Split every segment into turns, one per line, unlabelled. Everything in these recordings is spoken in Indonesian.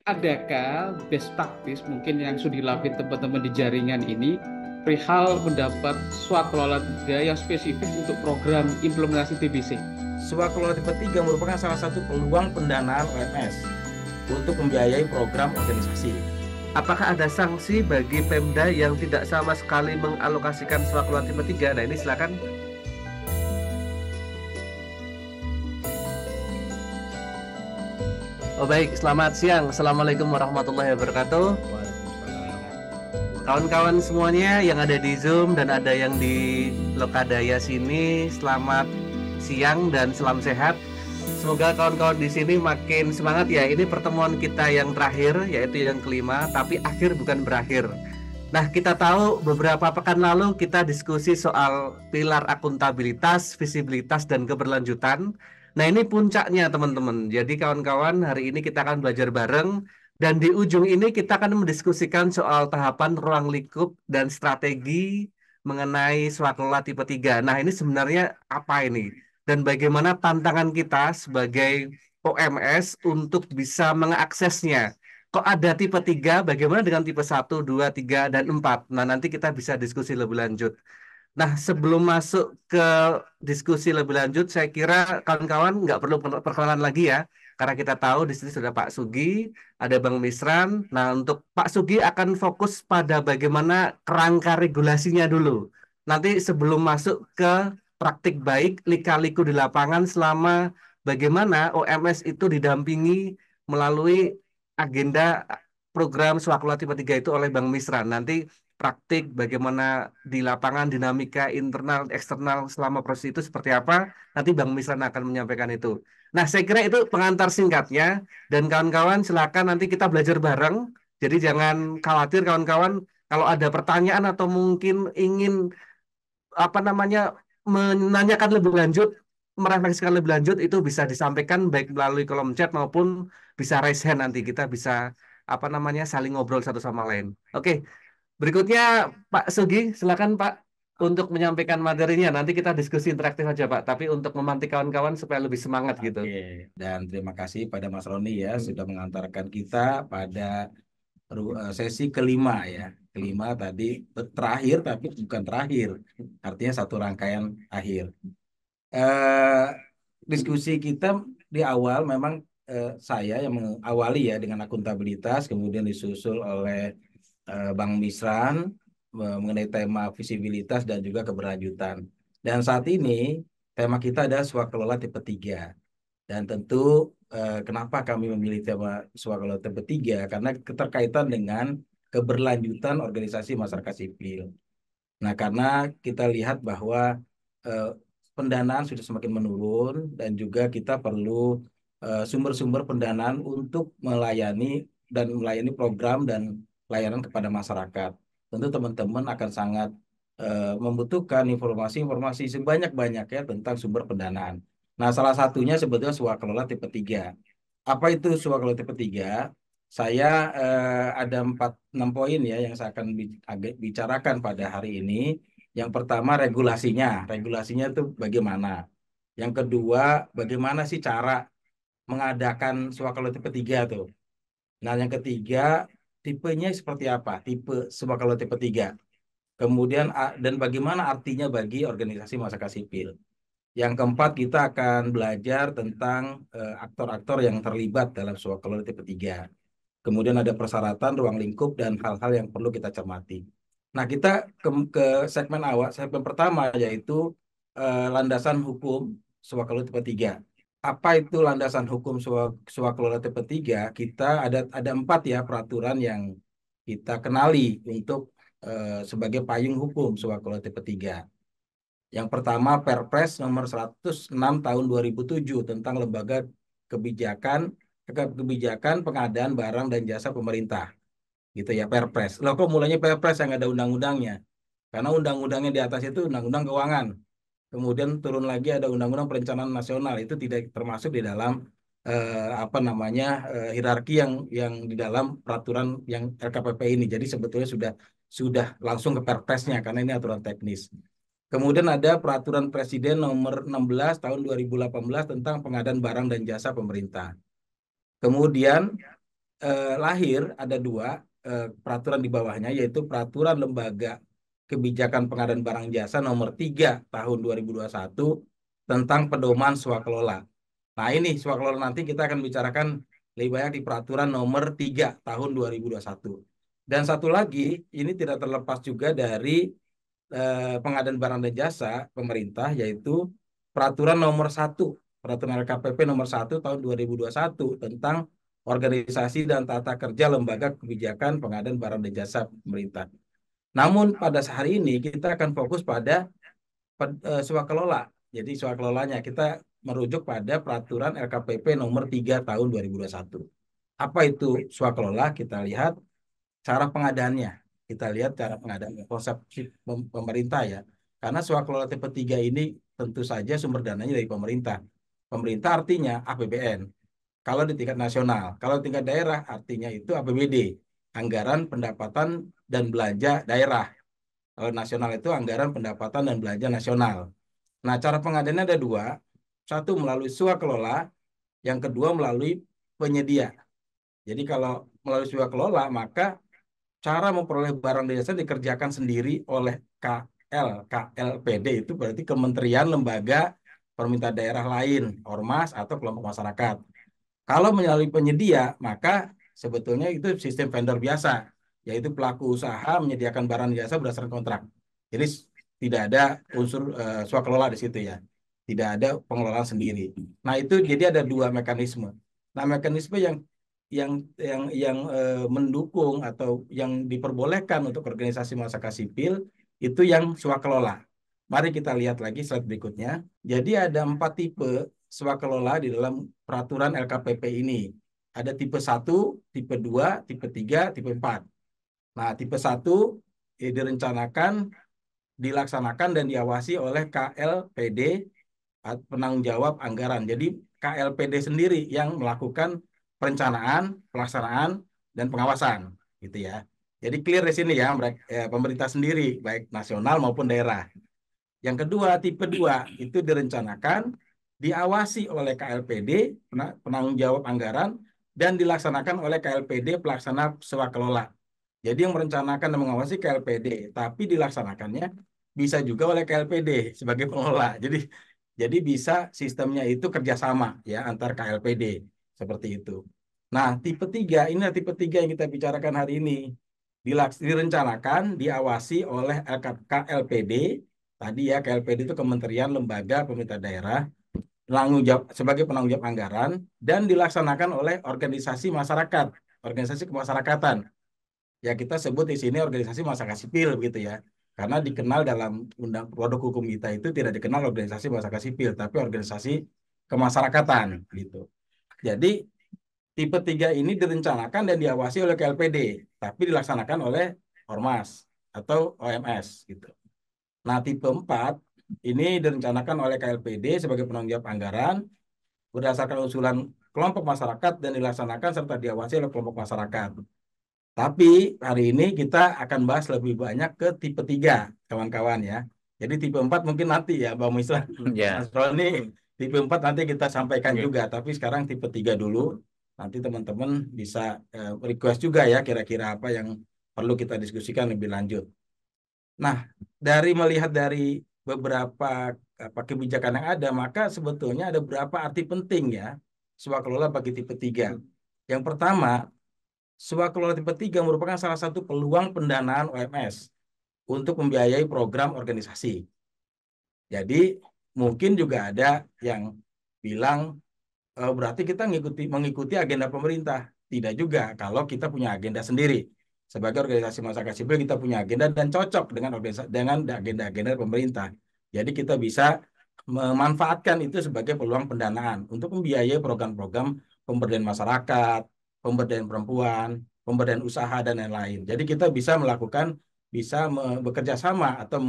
adakah best practice mungkin yang sudah dilakukan teman-teman di jaringan ini perihal mendapat swaklola 3 yang spesifik untuk program implementasi TBC?
Swaklola tipe 3 merupakan salah satu peluang pendanaan OMS untuk membiayai program organisasi.
Apakah ada sanksi bagi Pemda yang tidak sama sekali mengalokasikan swaklola tipe 3? Nah, ini silakan. Oh baik, selamat siang. Assalamualaikum warahmatullahi wabarakatuh. Kawan-kawan semuanya yang ada di Zoom dan ada yang di Lokadaya sini, selamat siang dan salam sehat. Semoga kawan-kawan di sini makin semangat ya. Ini pertemuan kita yang terakhir, yaitu yang kelima, tapi akhir bukan berakhir. Nah, kita tahu beberapa pekan lalu kita diskusi soal pilar akuntabilitas, visibilitas, dan keberlanjutan. Nah, ini puncaknya teman-teman. Jadi kawan-kawan, hari ini kita akan belajar bareng. Dan di ujung ini kita akan mendiskusikan soal tahapan ruang lingkup dan strategi mengenai swaklola tipe 3. Nah, ini sebenarnya apa ini? Dan bagaimana tantangan kita sebagai OMS untuk bisa mengaksesnya. Kok ada tipe 3? Bagaimana dengan tipe 1, 2, 3, dan 4? Nah, nanti kita bisa diskusi lebih lanjut. Nah, sebelum masuk ke diskusi lebih lanjut, saya kira kawan-kawan nggak perlu perkenalan lagi ya, karena kita tahu di sini sudah Pak Sugi, ada Bang Misran. Nah, untuk Pak Sugi akan fokus pada bagaimana kerangka regulasinya dulu. Nanti sebelum masuk ke praktik baik, lika-liku di lapangan selama bagaimana OMS itu didampingi melalui agenda program Swaklola tipe 3 itu oleh Bang Misran. Nanti praktik bagaimana di lapangan dinamika internal eksternal selama proses itu seperti apa, nanti Bang Misran akan menyampaikan itu. Nah, saya kira itu pengantar singkatnya, dan kawan-kawan silakan nanti kita belajar bareng. Jadi jangan khawatir kawan-kawan, kalau ada pertanyaan atau mungkin ingin apa namanya menanyakan lebih lanjut, merefleksikan lebih lanjut, itu bisa disampaikan baik melalui kolom chat maupun bisa raise hand, nanti kita bisa apa namanya saling ngobrol satu sama lain. Oke. Berikutnya Pak Sugi, silakan Pak untuk menyampaikan materinya. Nanti kita diskusi interaktif aja Pak, tapi untuk memantik kawan-kawan supaya lebih semangat gitu.
Oke, dan terima kasih pada Mas Roni ya sudah mengantarkan kita pada sesi kelima ya. Kelima tadi terakhir tapi bukan terakhir, artinya satu rangkaian akhir. Eh, Diskusi kita di awal memang saya yang mengawali ya dengan akuntabilitas, kemudian disusul oleh Bang Misran mengenai tema visibilitas dan juga keberlanjutan. Dan saat ini tema kita adalah swaklola tipe 3. Dan tentu kenapa kami memilih tema swaklola tipe 3? Karena keterkaitan dengan keberlanjutan organisasi masyarakat sipil. Nah, karena kita lihat bahwa eh, pendanaan sudah semakin menurun dan juga kita perlu sumber-sumber pendanaan untuk melayani program dan layanan kepada masyarakat. Tentu teman-teman akan sangat membutuhkan informasi-informasi sebanyak-banyaknya tentang sumber pendanaan. Nah, salah satunya sebetulnya swaklola tipe 3. Apa itu swaklola tipe 3? Saya ada 6 poin ya yang saya akan bicarakan pada hari ini. Yang pertama regulasinya. Regulasinya itu bagaimana? Yang kedua, bagaimana sih cara mengadakan swaklola tipe 3 tuh? Nah, yang ketiga, tipenya seperti apa? Tipe swaklola tipe 3. Kemudian dan bagaimana artinya bagi organisasi masyarakat sipil. Yang keempat, kita akan belajar tentang aktor-aktor yang terlibat dalam swaklola tipe 3. Kemudian ada persyaratan, ruang lingkup, dan hal-hal yang perlu kita cermati. Nah, kita ke segmen awal, segmen pertama, yaitu landasan hukum swaklola tipe 3. Apa itu landasan hukum swaklola tipe 3? Kita ada 4 ya peraturan yang kita kenali untuk sebagai payung hukum swaklola tipe 3. Yang pertama, Perpres nomor 106 tahun 2007 tentang lembaga kebijakan kebijakan pengadaan barang dan jasa pemerintah. Gitu ya, Perpres. Loh, kok mulanya Perpres yang ada undang-undangnya? Karena undang-undangnya di atas itu undang-undang keuangan. Kemudian turun lagi ada undang-undang perencanaan nasional, itu tidak termasuk di dalam apa namanya hierarki yang di dalam peraturan yang LKPP ini. Jadi sebetulnya sudah langsung ke Perpresnya karena ini aturan teknis. Kemudian ada peraturan Presiden nomor 16 tahun 2018 tentang pengadaan barang dan jasa pemerintah. Kemudian lahir ada dua peraturan di bawahnya, yaitu Peraturan Lembaga Kebijakan Pengadaan Barang Jasa nomor 3 tahun 2021 tentang pedoman swakelola. Nah, ini swakelola nanti kita akan bicarakan lebih banyak di Peraturan nomor 3 tahun 2021. Dan satu lagi, ini tidak terlepas juga dari pengadaan barang dan jasa pemerintah, yaitu Peraturan nomor 1, Peraturan LKPP nomor 1 tahun 2021 tentang organisasi dan tata kerja lembaga kebijakan pengadaan barang dan jasa pemerintah. Namun pada hari ini kita akan fokus pada swakelola. Jadi swakelolanya kita merujuk pada peraturan LKPP nomor 3 tahun 2021. Apa itu swakelola? Kita lihat cara pengadaannya. Kita lihat cara pengadaan konsep pemerintah ya. Karena swakelola tipe 3 ini tentu saja sumber dananya dari pemerintah. Pemerintah artinya APBN. Kalau di tingkat nasional, kalau tingkat daerah artinya itu APBD, anggaran pendapatan dan belanja daerah. Kalau nasional itu anggaran pendapatan dan belanja nasional. Nah, cara pengadaannya ada dua. Satu melalui swakelola, yang kedua melalui penyedia. Jadi kalau melalui swakelola, maka cara memperoleh barang dan jasa dikerjakan sendiri oleh KLPD, itu berarti kementerian, lembaga, pemerintah daerah lain, ormas, atau kelompok masyarakat. Kalau melalui penyedia, maka sebetulnya itu sistem vendor biasa, yaitu pelaku usaha menyediakan barang dan jasa berdasarkan kontrak. Jadi tidak ada unsur swakelola di situ ya, tidak ada pengelolaan sendiri. Nah itu jadi ada dua mekanisme. Nah mekanisme yang mendukung atau yang diperbolehkan untuk organisasi masyarakat sipil itu yang swakelola. Mari kita lihat lagi slide berikutnya. Jadi ada 4 tipe swakelola di dalam peraturan LKPP ini. Ada tipe 1, tipe 2, tipe 3, tipe 4. Nah, tipe 1 direncanakan, dilaksanakan, dan diawasi oleh KLPD, penanggung jawab anggaran. Jadi KLPD sendiri yang melakukan perencanaan, pelaksanaan, dan pengawasan. Gitu ya. Jadi clear di sini ya, pemerintah sendiri, baik nasional maupun daerah. Yang kedua, tipe 2 itu direncanakan, diawasi oleh KLPD, penanggung jawab anggaran, dan dilaksanakan oleh KLPD pelaksana swakelola. Jadi yang merencanakan dan mengawasi KLPD, tapi dilaksanakannya bisa juga oleh KLPD sebagai pengelola. Jadi bisa sistemnya itu kerjasama ya antar KLPD seperti itu. Nah, tipe 3 ini tipe 3 yang kita bicarakan hari ini. Direncanakan, diawasi oleh KLPD. Tadi ya, KLPD itu kementerian, lembaga, pemerintah daerah, sebagai penanggung jawab anggaran, dan dilaksanakan oleh organisasi masyarakat, organisasi kemasyarakatan. Ya kita sebut di sini organisasi masyarakat sipil begitu ya. Karena dikenal dalam produk hukum kita itu tidak dikenal organisasi masyarakat sipil, tapi organisasi kemasyarakatan gitu. Jadi tipe 3 ini direncanakan dan diawasi oleh KLPD, tapi dilaksanakan oleh Ormas atau OMS gitu. Nah, tipe 4 ini direncanakan oleh KLPD sebagai penanggung jawab anggaran berdasarkan usulan kelompok masyarakat dan dilaksanakan serta diawasi oleh kelompok masyarakat. Tapi hari ini kita akan bahas lebih banyak ke tipe 3, kawan-kawan ya. Jadi tipe 4 mungkin nanti ya, Bang Misra. Mas Roni, tipe 4 nanti kita sampaikan juga, tapi sekarang tipe 3 dulu. Nanti teman-teman bisa request juga ya kira-kira apa yang perlu kita diskusikan lebih lanjut. Nah, melihat dari beberapa kebijakan yang ada, maka sebetulnya ada beberapa arti penting ya swakelola bagi tipe 3. Yang pertama, swakelola tipe 3 merupakan salah satu peluang pendanaan OMS untuk membiayai program organisasi. Jadi mungkin juga ada yang bilang berarti kita mengikuti agenda pemerintah. Tidak juga kalau kita punya agenda sendiri. Sebagai organisasi masyarakat sipil kita punya agenda dan cocok dengan agenda-agenda pemerintah. Jadi kita bisa memanfaatkan itu sebagai peluang pendanaan untuk membiayai program-program pemberdayaan masyarakat, pemberdayaan perempuan, pemberdayaan usaha, dan lain-lain. Jadi kita bisa bekerja sama atau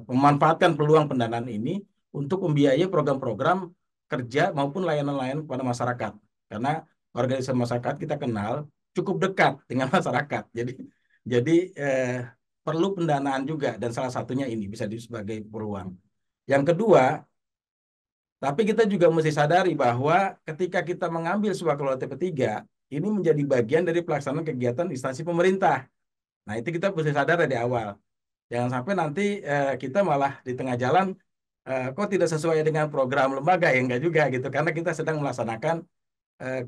memanfaatkan peluang pendanaan ini untuk membiayai program-program kerja maupun layanan-layanan kepada masyarakat. Karena organisasi masyarakat kita kenal cukup dekat dengan masyarakat. Jadi perlu pendanaan juga, dan salah satunya ini bisa sebagai peluang. Yang kedua, tapi kita juga mesti sadari bahwa ketika kita mengambil swakelola tipe 3, ini menjadi bagian dari pelaksanaan kegiatan instansi pemerintah. Nah, itu kita mesti sadar dari awal. Jangan sampai nanti kita malah di tengah jalan kok tidak sesuai dengan program lembaga, ya enggak juga gitu. Karena kita sedang melaksanakan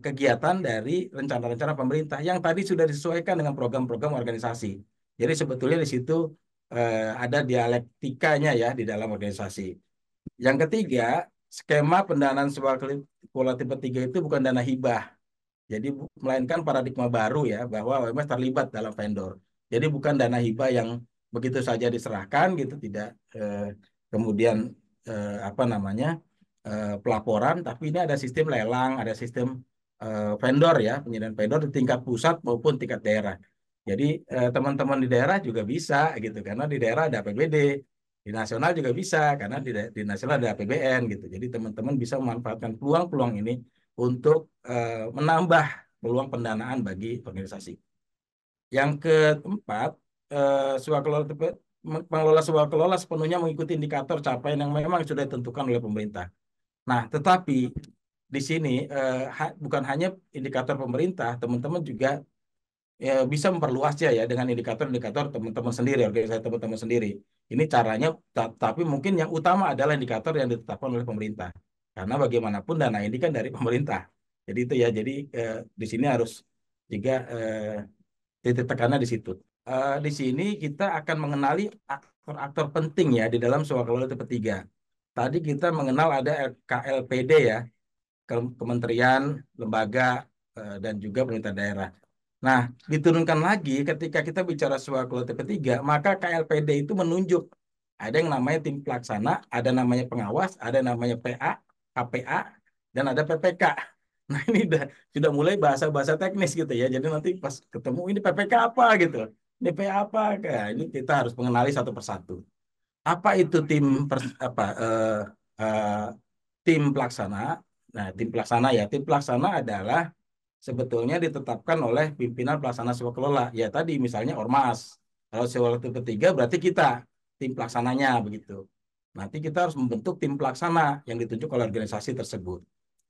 kegiatan dari rencana-rencana pemerintah yang tadi sudah disesuaikan dengan program-program organisasi. Jadi sebetulnya di situ ada dialektikanya ya di dalam organisasi. Yang ketiga, skema pendanaan sebuah pola tipe 3 itu bukan dana hibah. Jadi melainkan paradigma baru ya bahwa OMS terlibat dalam vendor. Jadi bukan dana hibah yang begitu saja diserahkan gitu, tidak kemudian apa namanya pelaporan, tapi ini ada sistem lelang, ada sistem vendor ya, penyediaan vendor di tingkat pusat maupun tingkat daerah. Jadi teman-teman di daerah juga bisa gitu, karena di daerah ada APBD, di nasional juga bisa karena di nasional ada APBN gitu. Jadi teman-teman bisa memanfaatkan peluang-peluang ini untuk menambah peluang pendanaan bagi organisasi. Yang keempat, pengelola sebuah kelola sepenuhnya mengikuti indikator capaian yang memang sudah ditentukan oleh pemerintah. Nah, tetapi di sini bukan hanya indikator pemerintah, teman-teman juga bisa memperluasnya ya dengan indikator-indikator teman-teman sendiri, organisasi teman-teman sendiri. Ini caranya, tapi mungkin yang utama adalah indikator yang ditetapkan oleh pemerintah. Karena bagaimanapun dana ini kan dari pemerintah. Jadi itu ya, jadi di sini harus juga titik tekannya di situ. Di sini kita akan mengenali aktor-aktor penting ya di dalam sebuah kelola tipe 3. Tadi kita mengenal ada KLPD ya, kementerian, lembaga, dan juga pemerintah daerah. Nah, diturunkan lagi ketika kita bicara sebuah kelola tipe 3, maka KLPD itu menunjuk ada yang namanya tim pelaksana, ada namanya pengawas, ada namanya PA, KPA, dan ada PPK. Nah, ini sudah mulai bahasa-bahasa teknis gitu ya. Jadi nanti pas ketemu ini PPK apa gitu. Ini PA apa? Nah, ini kita harus mengenali satu persatu. Apa itu tim pelaksana? Nah, tim pelaksana ya, tim pelaksana adalah sebetulnya ditetapkan oleh pimpinan pelaksana sebuah kelola. Ya tadi misalnya ormas. Kalau sebuah tipe 3 berarti kita tim pelaksananya begitu. Nanti kita harus membentuk tim pelaksana yang ditunjuk oleh organisasi tersebut.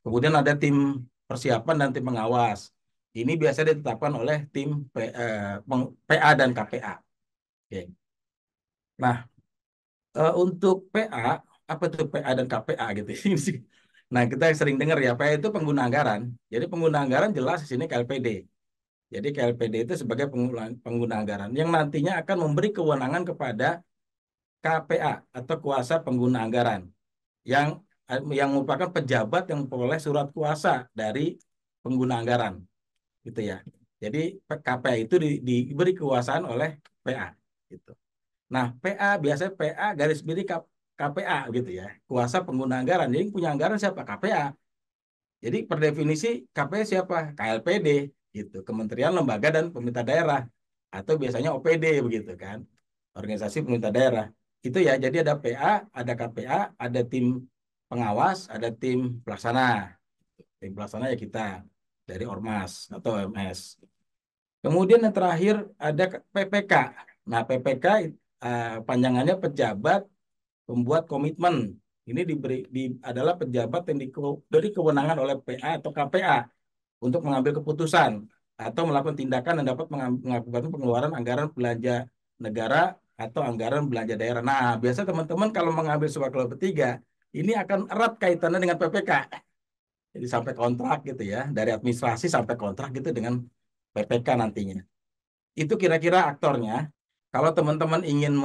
Kemudian ada tim persiapan dan tim pengawas. Ini biasanya ditetapkan oleh tim PA dan KPA. Oke. Nah, untuk PA, apa itu PA dan KPA gitu. Nah, kita sering dengar ya, PA itu pengguna anggaran. Jadi pengguna anggaran jelas di sini KLPD. Jadi KLPD itu sebagai pengguna anggaran yang nantinya akan memberi kewenangan kepada KPA atau kuasa pengguna anggaran yang merupakan pejabat yang memperoleh surat kuasa dari pengguna anggaran, gitu ya. Jadi KPA itu diberi kekuasaan oleh PA, gitu. Nah, PA biasanya PA garis miring KPA gitu ya, kuasa pengguna anggaran. Jadi punya anggaran siapa? KPA. Jadi per definisi KPA siapa? KLPD gitu, Kementerian Lembaga dan Pemerintah Daerah atau biasanya OPD begitu kan, organisasi pemerintah daerah. Itu ya, jadi ada PA, ada KPA, ada tim pengawas, ada tim pelaksana. Tim pelaksana ya kita dari Ormas atau OMS. Kemudian yang terakhir ada PPK. Nah, PPK panjangannya pejabat pembuat komitmen. Ini adalah pejabat yang diberi kewenangan oleh PA atau KPA untuk mengambil keputusan atau melakukan tindakan yang dapat mengakibatkan pengeluaran anggaran belanja negara atau anggaran belanja daerah. Nah, biasa teman-teman kalau mengambil sebuah kelola tiga, ini akan erat kaitannya dengan PPK. Jadi sampai kontrak gitu ya, dari administrasi sampai kontrak gitu dengan PPK nantinya. Itu kira-kira aktornya. Kalau teman-teman ingin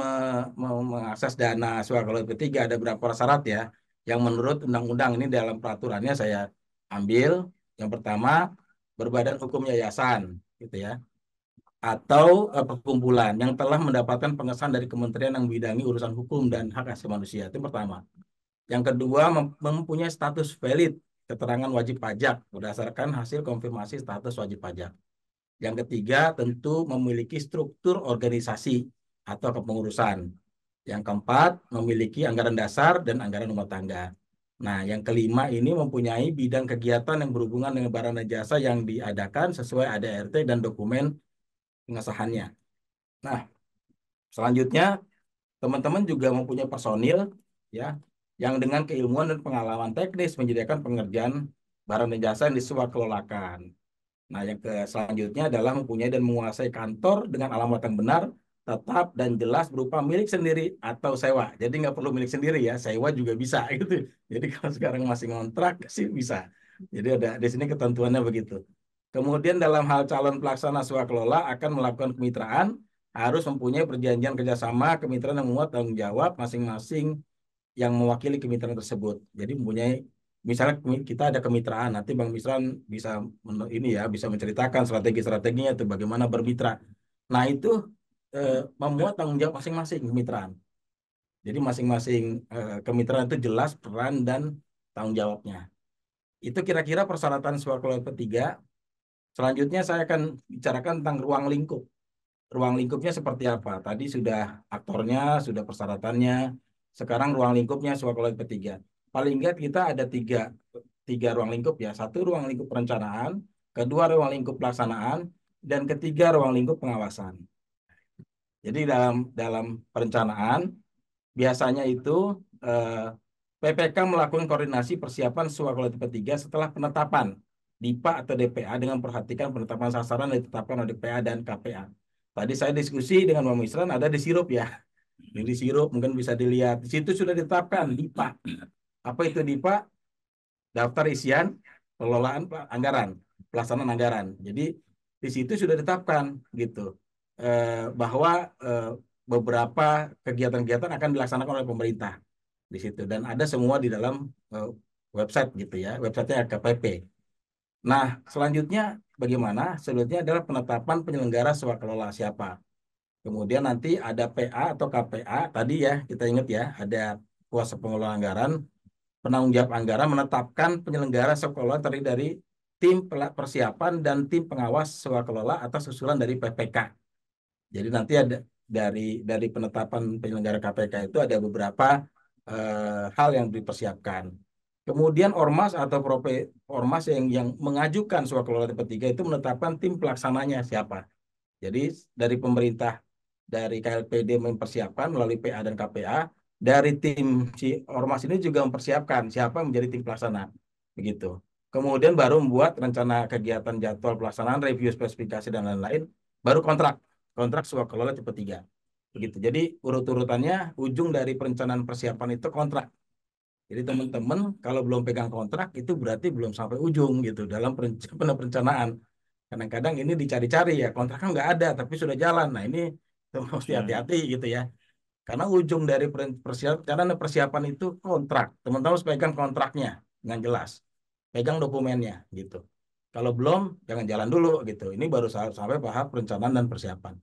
mengakses dana sebuah kelola tiga, ada beberapa syarat ya, yang menurut undang-undang ini dalam peraturannya saya ambil. Yang pertama, berbadan hukum yayasan, gitu ya, atau perkumpulan yang telah mendapatkan pengesahan dari kementerian yang membidangi urusan hukum dan hak asasi manusia. Itu pertama. Yang kedua, mempunyai status valid keterangan wajib pajak berdasarkan hasil konfirmasi status wajib pajak. Yang ketiga, tentu memiliki struktur organisasi atau kepengurusan. Yang keempat, memiliki anggaran dasar dan anggaran rumah tangga. Nah, yang kelima ini mempunyai bidang kegiatan yang berhubungan dengan barang dan jasa yang diadakan sesuai ADART dan dokumen pengesahannya. Nah, selanjutnya teman-teman juga mempunyai personil ya yang dengan keilmuan dan pengalaman teknis menyediakan pengerjaan barang dan jasa yang disuah kelolakan. Nah, yang selanjutnya adalah mempunyai dan menguasai kantor dengan alamat yang benar, tetap dan jelas berupa milik sendiri atau sewa. Jadi nggak perlu milik sendiri ya, sewa juga bisa gitu. Jadi kalau sekarang masih ngontrak sih bisa. Jadi ada di sini ketentuannya begitu. Kemudian dalam hal calon pelaksana swakelola akan melakukan kemitraan, harus mempunyai perjanjian kerjasama kemitraan yang memuat tanggung jawab masing-masing yang mewakili kemitraan tersebut. Jadi mempunyai, misalnya kita ada kemitraan, nanti Bang Misran bisa ini ya, bisa menceritakan strategi-strateginya itu bagaimana bermitra. Nah itu memuat tanggung jawab masing-masing kemitraan. Jadi masing-masing kemitraan itu jelas peran dan tanggung jawabnya. Itu kira-kira persyaratan swakelola ketiga. Selanjutnya saya akan bicarakan tentang ruang lingkup. Ruang lingkupnya seperti apa? Tadi sudah aktornya, sudah persyaratannya. Sekarang ruang lingkupnya swakelola ketiga. Paling enggak kita ada tiga ruang lingkup ya. Satu ruang lingkup perencanaan, kedua ruang lingkup pelaksanaan, dan ketiga ruang lingkup pengawasan. Jadi dalam perencanaan biasanya itu PPK melakukan koordinasi persiapan swakelola tipe 3 setelah penetapan DIPA atau DPA dengan perhatikan penetapan sasaran yang ditetapkan oleh DPA dan KPA. Tadi saya diskusi dengan Bang Misran ada di sirup ya. Di sirup mungkin bisa dilihat. Di situ sudah ditetapkan DIPA. Apa itu DIPA? Daftar isian pengelolaan anggaran, pelaksanaan anggaran. Jadi di situ sudah ditetapkan gitu bahwa beberapa kegiatan-kegiatan akan dilaksanakan oleh pemerintah di situ dan ada semua di dalam website gitu ya, websitenya KPP. Nah, selanjutnya bagaimana? Selanjutnya adalah penetapan penyelenggara swakelola siapa. Kemudian nanti ada PA atau KPA, tadi ya kita ingat ya, ada kuasa pengelola anggaran, penanggung jawab anggaran menetapkan penyelenggara swakelola terdiri dari tim persiapan dan tim pengawas swakelola atas usulan dari PPK. Jadi nanti ada dari penetapan penyelenggara KPK itu ada beberapa hal yang dipersiapkan. Kemudian ormas atau ormas yang mengajukan swakelola tipe 3 itu menetapkan tim pelaksananya siapa. Jadi dari pemerintah, dari KLPD mempersiapkan melalui PA dan KPA, dari tim si ormas ini juga mempersiapkan siapa yang menjadi tim pelaksana. Begitu. Kemudian baru membuat rencana kegiatan jadwal pelaksanaan, review spesifikasi dan lain-lain, baru kontrak swakelola tipe 3. Begitu. Jadi urut-urutannya ujung dari perencanaan persiapan itu kontrak. Jadi teman-teman kalau belum pegang kontrak itu berarti belum sampai ujung gitu dalam perencanaan. Kadang-kadang ini dicari-cari ya, kontraknya nggak ada tapi sudah jalan. Nah ini mesti hati-hati gitu ya. Karena ujung dari persiapan itu kontrak. Teman-teman harus pegang kontraknya dengan jelas. Pegang dokumennya gitu. Kalau belum, jangan jalan dulu gitu. Ini baru sampai tahap perencanaan dan persiapan.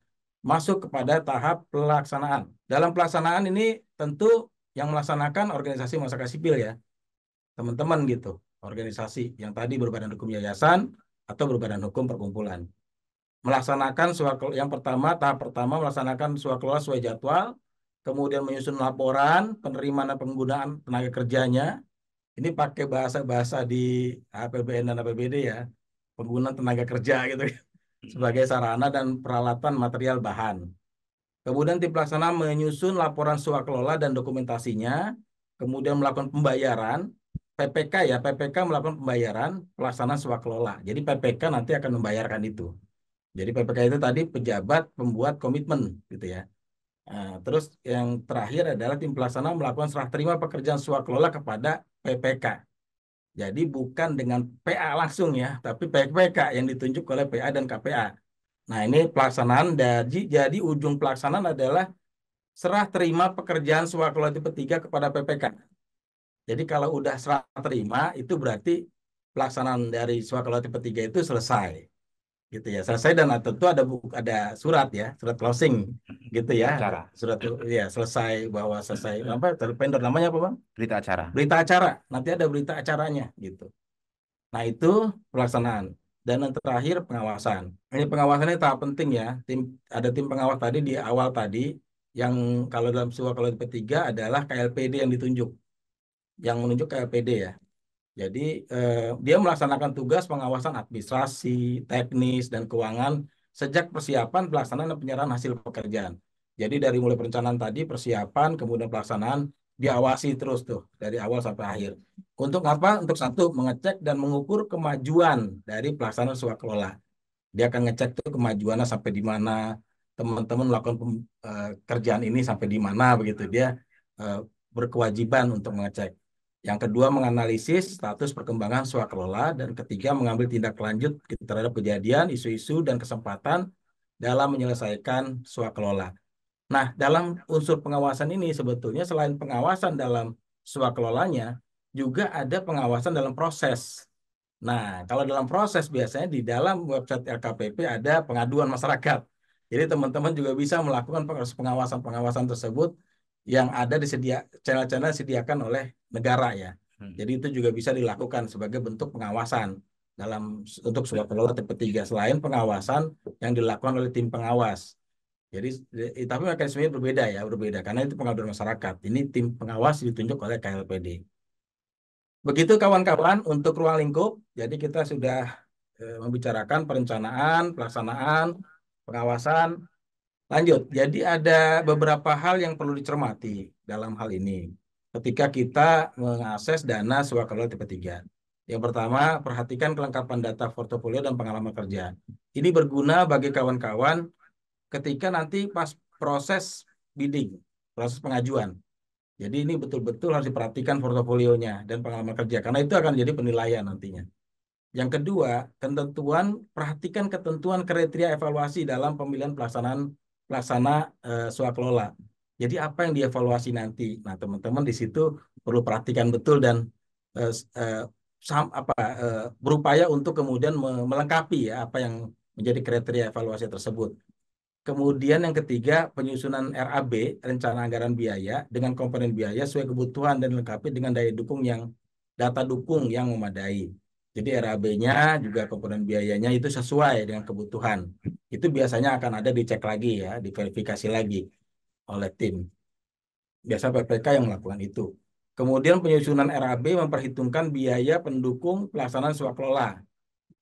Masuk kepada tahap pelaksanaan. Dalam pelaksanaan ini tentu yang melaksanakan organisasi masyarakat sipil ya. Teman-teman gitu. Organisasi yang tadi berbadan hukum yayasan atau berbadan hukum perkumpulan. Melaksanakan yang pertama, tahap pertama melaksanakan swakelola sesuai jadwal, kemudian menyusun laporan penerimaan dan penggunaan tenaga kerjanya. Ini pakai bahasa-bahasa di APBN dan APBD ya, penggunaan tenaga kerja gitu sebagai sarana dan peralatan material bahan. Kemudian tim pelaksana menyusun laporan swakelola dan dokumentasinya, kemudian melakukan pembayaran, PPK ya, PPK melakukan pembayaran pelaksanaan swakelola. Jadi PPK nanti akan membayarkan itu. Jadi PPK itu tadi pejabat pembuat komitmen gitu ya. Nah, terus yang terakhir adalah tim pelaksana melakukan serah terima pekerjaan swakelola kepada PPK. Jadi bukan dengan PA langsung ya, tapi PPK yang ditunjuk oleh PA dan KPA. Nah ini pelaksanaan jadi ujung pelaksanaan adalah serah terima pekerjaan swakelola tipe 3 kepada PPK. Jadi kalau udah serah terima itu berarti pelaksanaan dari swakelola tipe 3 itu selesai. Gitu ya. Selesai dan tentu ada surat ya, surat closing gitu ya.
Acara.
Surat ya selesai bahwa selesai apa vendor namanya apa Bang?
Berita acara.
Berita acara. Nanti ada berita acaranya gitu. Nah, itu pelaksanaan. Dan yang terakhir pengawasan. Ini pengawasan ini tahap penting ya. Ada tim pengawas tadi di awal tadi yang kalau dalam swakelola tipe 3 adalah KLPD yang ditunjuk. Yang menunjuk KLPD ya. Jadi dia melaksanakan tugas pengawasan administrasi, teknis, dan keuangan sejak persiapan, pelaksanaan, dan penyerahan hasil pekerjaan. Jadi dari mulai perencanaan tadi, persiapan, kemudian pelaksanaan, diawasi terus tuh dari awal sampai akhir. Untuk apa? Untuk satu, mengecek dan mengukur kemajuan dari pelaksanaan swakelola. Dia akan ngecek tuh kemajuannya sampai di mana, teman-teman melakukan kerjaan ini sampai di mana begitu. Dia eh, berkewajiban untuk mengecek. Yang kedua, menganalisis status perkembangan swakelola, dan ketiga, mengambil tindak lanjut terhadap kejadian, isu-isu, dan kesempatan dalam menyelesaikan swakelola. Nah, dalam unsur pengawasan ini sebetulnya selain pengawasan dalam swakelolanya, juga ada pengawasan dalam proses. Nah, kalau dalam proses biasanya di dalam website LKPP ada pengaduan masyarakat. Jadi teman-teman juga bisa melakukan pengawasan-pengawasan tersebut yang ada di channel-channel disediakan oleh negara ya. Jadi itu juga bisa dilakukan sebagai bentuk pengawasan untuk sebuah pengelola tipe 3 selain pengawasan yang dilakukan oleh tim pengawas. Jadi tapi mekanismenya berbeda karena itu pengaduan masyarakat. Ini tim pengawas ditunjuk oleh KLPD. Begitu kawan-kawan untuk ruang lingkup. Jadi kita sudah membicarakan perencanaan, pelaksanaan, pengawasan. Lanjut. Jadi ada beberapa hal yang perlu dicermati dalam hal ini ketika kita mengakses dana swakelola tipe 3. Yang pertama, perhatikan kelengkapan data portofolio dan pengalaman kerja. Ini berguna bagi kawan-kawan ketika nanti pas proses bidding, proses pengajuan. Jadi ini betul-betul harus diperhatikan portofolionya dan pengalaman kerja, karena itu akan jadi penilaian nantinya. Yang kedua, perhatikan ketentuan kriteria evaluasi dalam pemilihan pelaksana swakelola. Jadi apa yang dievaluasi nanti? Nah, teman-teman di situ perlu perhatikan betul dan eh, eh, berupaya untuk kemudian melengkapi ya apa yang menjadi kriteria evaluasi tersebut. Kemudian yang ketiga, penyusunan RAB, rencana anggaran biaya, dengan komponen biaya sesuai kebutuhan dan dilengkapi dengan data dukung yang memadai. Jadi RAB-nya juga komponen biayanya itu sesuai dengan kebutuhan. Itu biasanya akan ada dicek lagi ya, diverifikasi lagi oleh tim. Biasa PPK yang melakukan itu. Kemudian penyusunan RAB memperhitungkan biaya pendukung pelaksanaan swakelola.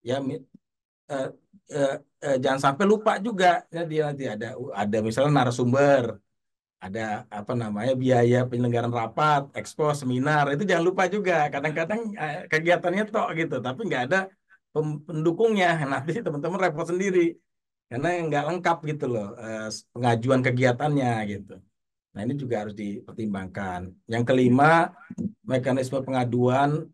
Ya, eh, jangan sampai lupa juga ya, dia nanti ada misalnya narasumber, ada apa namanya biaya penyelenggaraan rapat, expo, seminar, itu jangan lupa juga. Kadang-kadang kegiatannya tok gitu, tapi nggak ada pendukungnya. Nanti teman-teman repot sendiri karena nggak lengkap gitu loh pengajuan kegiatannya gitu. Nah, ini juga harus dipertimbangkan. Yang kelima, mekanisme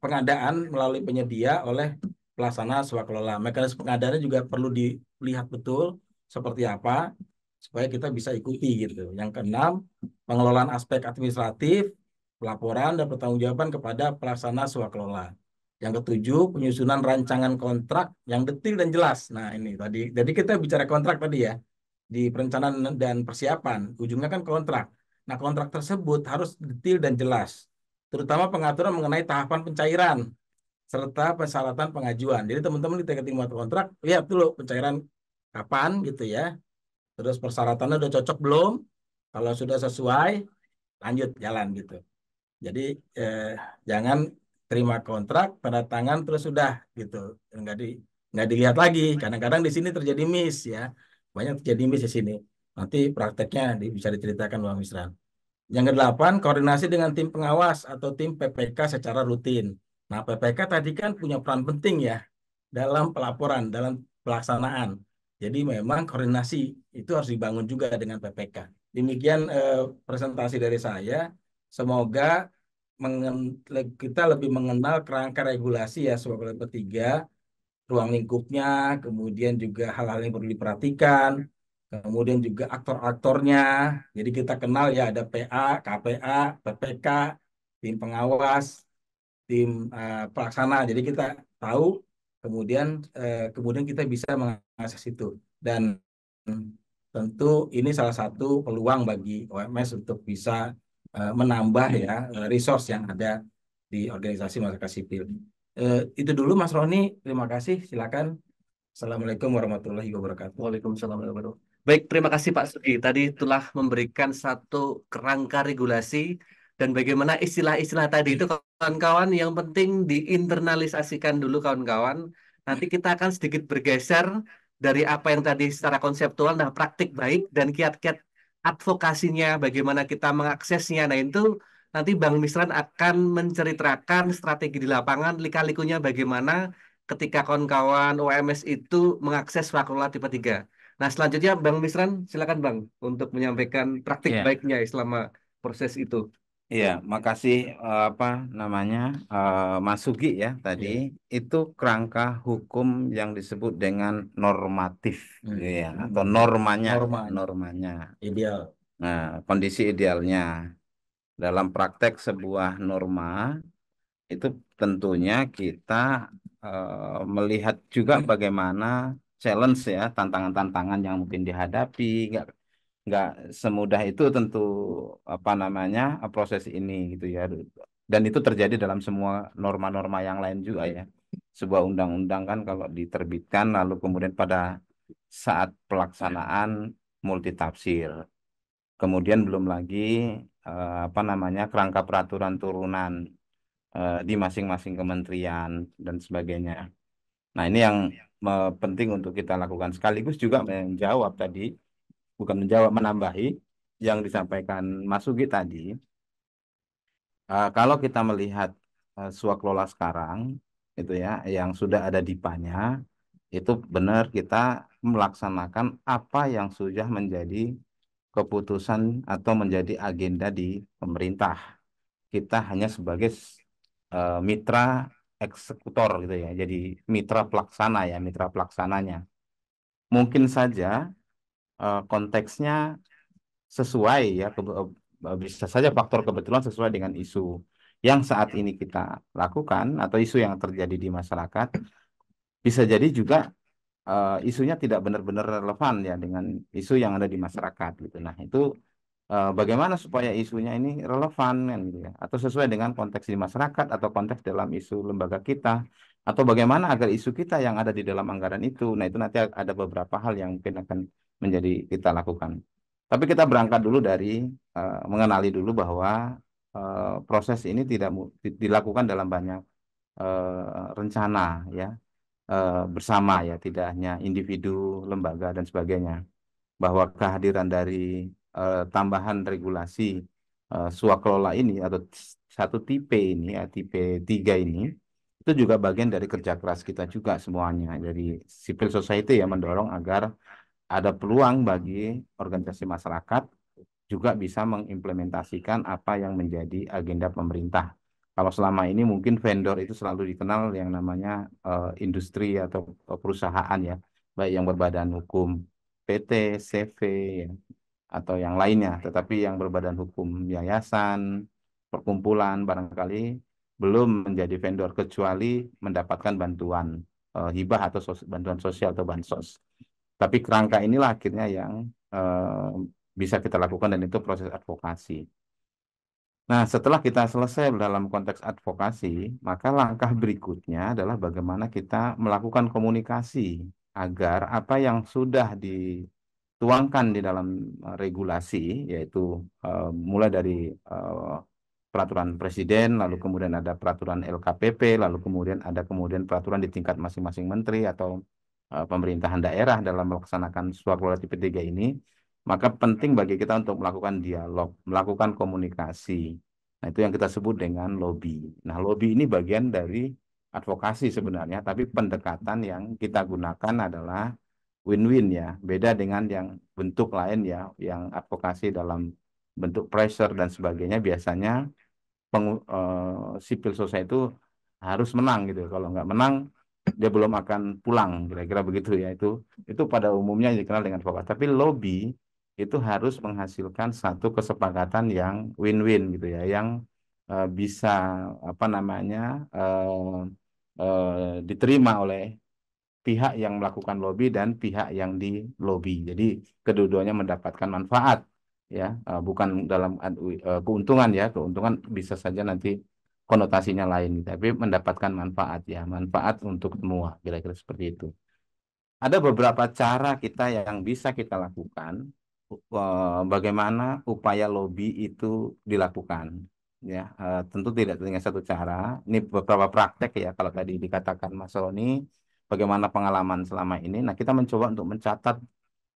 pengadaan melalui penyedia oleh pelaksana swakelola. Mekanisme pengadaannya juga perlu dilihat betul seperti apa supaya kita bisa ikuti gitu. Yang keenam, pengelolaan aspek administratif, pelaporan dan pertanggungjawaban kepada pelaksana swakelola. Yang ketujuh, penyusunan rancangan kontrak yang detail dan jelas. Nah, ini tadi. Jadi kita bicara kontrak tadi ya, di perencanaan dan persiapan. Ujungnya kan kontrak. Nah, kontrak tersebut harus detail dan jelas, terutama pengaturan mengenai tahapan pencairan serta persyaratan pengajuan. Jadi teman-teman ketika membuat kontrak, lihat dulu pencairan kapan gitu ya. Terus persyaratannya udah cocok belum? Kalau sudah sesuai, lanjut jalan gitu. Jadi jangan terima kontrak, tanda tangan terus sudah gitu. Nggak dilihat lagi. Kadang-kadang di sini terjadi miss ya. Banyak terjadi miss di sini. Nanti prakteknya bisa diceritakan Bang Misran. Yang kedelapan, koordinasi dengan tim pengawas atau tim PPK secara rutin. Nah, PPK tadi kan punya peran penting ya dalam pelaporan, dalam pelaksanaan. Jadi memang koordinasi itu harus dibangun juga dengan PPK. Demikian presentasi dari saya. Semoga kita lebih mengenal kerangka regulasi ya sebagai ketiga, ruang lingkupnya, kemudian juga hal-hal yang perlu diperhatikan, kemudian juga aktor-aktornya. Jadi kita kenal ya ada PA, KPA, PPK, tim pengawas, tim pelaksana. Jadi kita tahu, kemudian kita bisa mengakses itu. Dan tentu ini salah satu peluang bagi OMS untuk bisa menambah ya resource yang ada di organisasi masyarakat sipil. Itu dulu Mas Roni, terima kasih. Silakan. Assalamualaikum warahmatullahi wabarakatuh.
Waalaikumsalam warahmatullahi wabarakatuh. Baik, terima kasih Pak Sugi. Tadi telah memberikan satu kerangka regulasi dan bagaimana istilah-istilah tadi itu kawan-kawan yang penting diinternalisasikan dulu kawan-kawan. Nanti kita akan sedikit bergeser dari apa yang tadi secara konseptual, nah praktik baik dan kiat-kiat advokasinya, bagaimana kita mengaksesnya. Nah itu nanti Bang Misran akan menceritakan strategi di lapangan, lika-likunya bagaimana ketika kawan-kawan UMS itu mengakses Fakultas tipe 3. Nah, selanjutnya Bang Misran, silakan Bang untuk menyampaikan praktik
Iya,
baiknya selama proses itu.
iya, makasih apa namanya Mas Sugi ya tadi
Iya.
itu kerangka hukum yang disebut dengan normatif ya atau
Hmm.
normanya
Normanya.
normanya.
Ideal.
Nah, kondisi idealnya dalam praktek sebuah norma itu tentunya kita melihat juga bagaimana challenge ya tantangan-tantangan yang mungkin dihadapi nggak semudah itu tentu apa namanya proses ini gitu ya dan itu terjadi dalam semua norma-norma yang lain juga ya sebuah undang-undang kan kalau diterbitkan lalu kemudian pada saat pelaksanaan multitafsir kemudian belum lagi apa namanya kerangka peraturan turunan di masing-masing kementerian dan sebagainya. Nah, ini yang penting untuk kita lakukan sekaligus juga menjawab tadi, bukan menjawab, menambahi yang disampaikan Mas Sugi tadi. Kalau kita melihat swaklola sekarang, itu ya, yang sudah ada DIPA-nya, itu benar kita melaksanakan apa yang sudah menjadi keputusan atau menjadi agenda di pemerintah. Kita hanya sebagai mitra eksekutor gitu ya. Jadi mitra pelaksana ya, mitra pelaksananya. Mungkin saja konteksnya sesuai ya, bisa saja faktor kebetulan sesuai dengan isu yang saat ini kita lakukan atau isu yang terjadi di masyarakat. Bisa jadi juga isunya tidak benar-benar relevan ya dengan isu yang ada di masyarakat gitu. Nah, itu bagaimana supaya isunya ini relevan kan gitu ya atau sesuai dengan konteks di masyarakat atau konteks dalam isu lembaga kita atau bagaimana agar isu kita yang ada di dalam anggaran itu nah itu nanti ada beberapa hal yang mungkin akan menjadi kita lakukan tapi kita berangkat dulu dari mengenali dulu bahwa proses ini tidak dilakukan dalam banyak rencana ya bersama ya tidak hanya individu lembaga dan sebagainya bahwa kehadiran dari tambahan regulasi swakelola ini atau satu tipe ini, ya, tipe 3 ini, itu juga bagian dari kerja keras kita juga semuanya. Jadi civil society ya mendorong agar ada peluang bagi organisasi masyarakat juga bisa mengimplementasikan apa yang menjadi agenda pemerintah. Kalau selama ini mungkin vendor itu selalu dikenal yang namanya industri atau perusahaan ya, baik yang berbadan hukum PT, CV, ya, atau yang lainnya, tetapi yang berbadan hukum yayasan, perkumpulan barangkali belum menjadi vendor kecuali mendapatkan bantuan hibah atau bantuan sosial atau bansos. Tapi kerangka inilah akhirnya yang bisa kita lakukan dan itu proses advokasi. Nah, setelah kita selesai dalam konteks advokasi, maka langkah berikutnya adalah bagaimana kita melakukan komunikasi agar apa yang sudah dituangkan di dalam regulasi, yaitu mulai dari peraturan presiden, lalu kemudian ada peraturan LKPP, lalu kemudian ada peraturan di tingkat masing-masing menteri atau pemerintahan daerah dalam melaksanakan swaklola tipe 3 ini, maka penting bagi kita untuk melakukan dialog, melakukan komunikasi. Nah, itu yang kita sebut dengan lobby. Nah, lobby ini bagian dari advokasi sebenarnya, tapi pendekatan yang kita gunakan adalah win-win ya. Beda dengan yang bentuk lain ya, yang advokasi dalam bentuk pressure dan sebagainya, biasanya civil society itu harus menang gitu. Kalau nggak menang, dia belum akan pulang, kira-kira begitu ya. Itu pada umumnya dikenal dengan advokat. Tapi lobby itu harus menghasilkan satu kesepakatan yang win-win gitu ya, yang bisa apa namanya diterima oleh pihak yang melakukan lobby dan pihak yang di lobby. Jadi kedua-duanya mendapatkan manfaat ya, bukan dalam keuntungan ya. Keuntungan bisa saja nanti konotasinya lain, tapi mendapatkan manfaat ya, manfaat untuk semua, kira-kira seperti itu. Ada beberapa cara kita yang bisa kita lakukan bagaimana upaya lobby itu dilakukan ya tentu tidak dengan satu cara ini beberapa praktek ya kalau tadi dikatakan Mas Roni bagaimana pengalaman selama ini nah kita mencoba untuk mencatat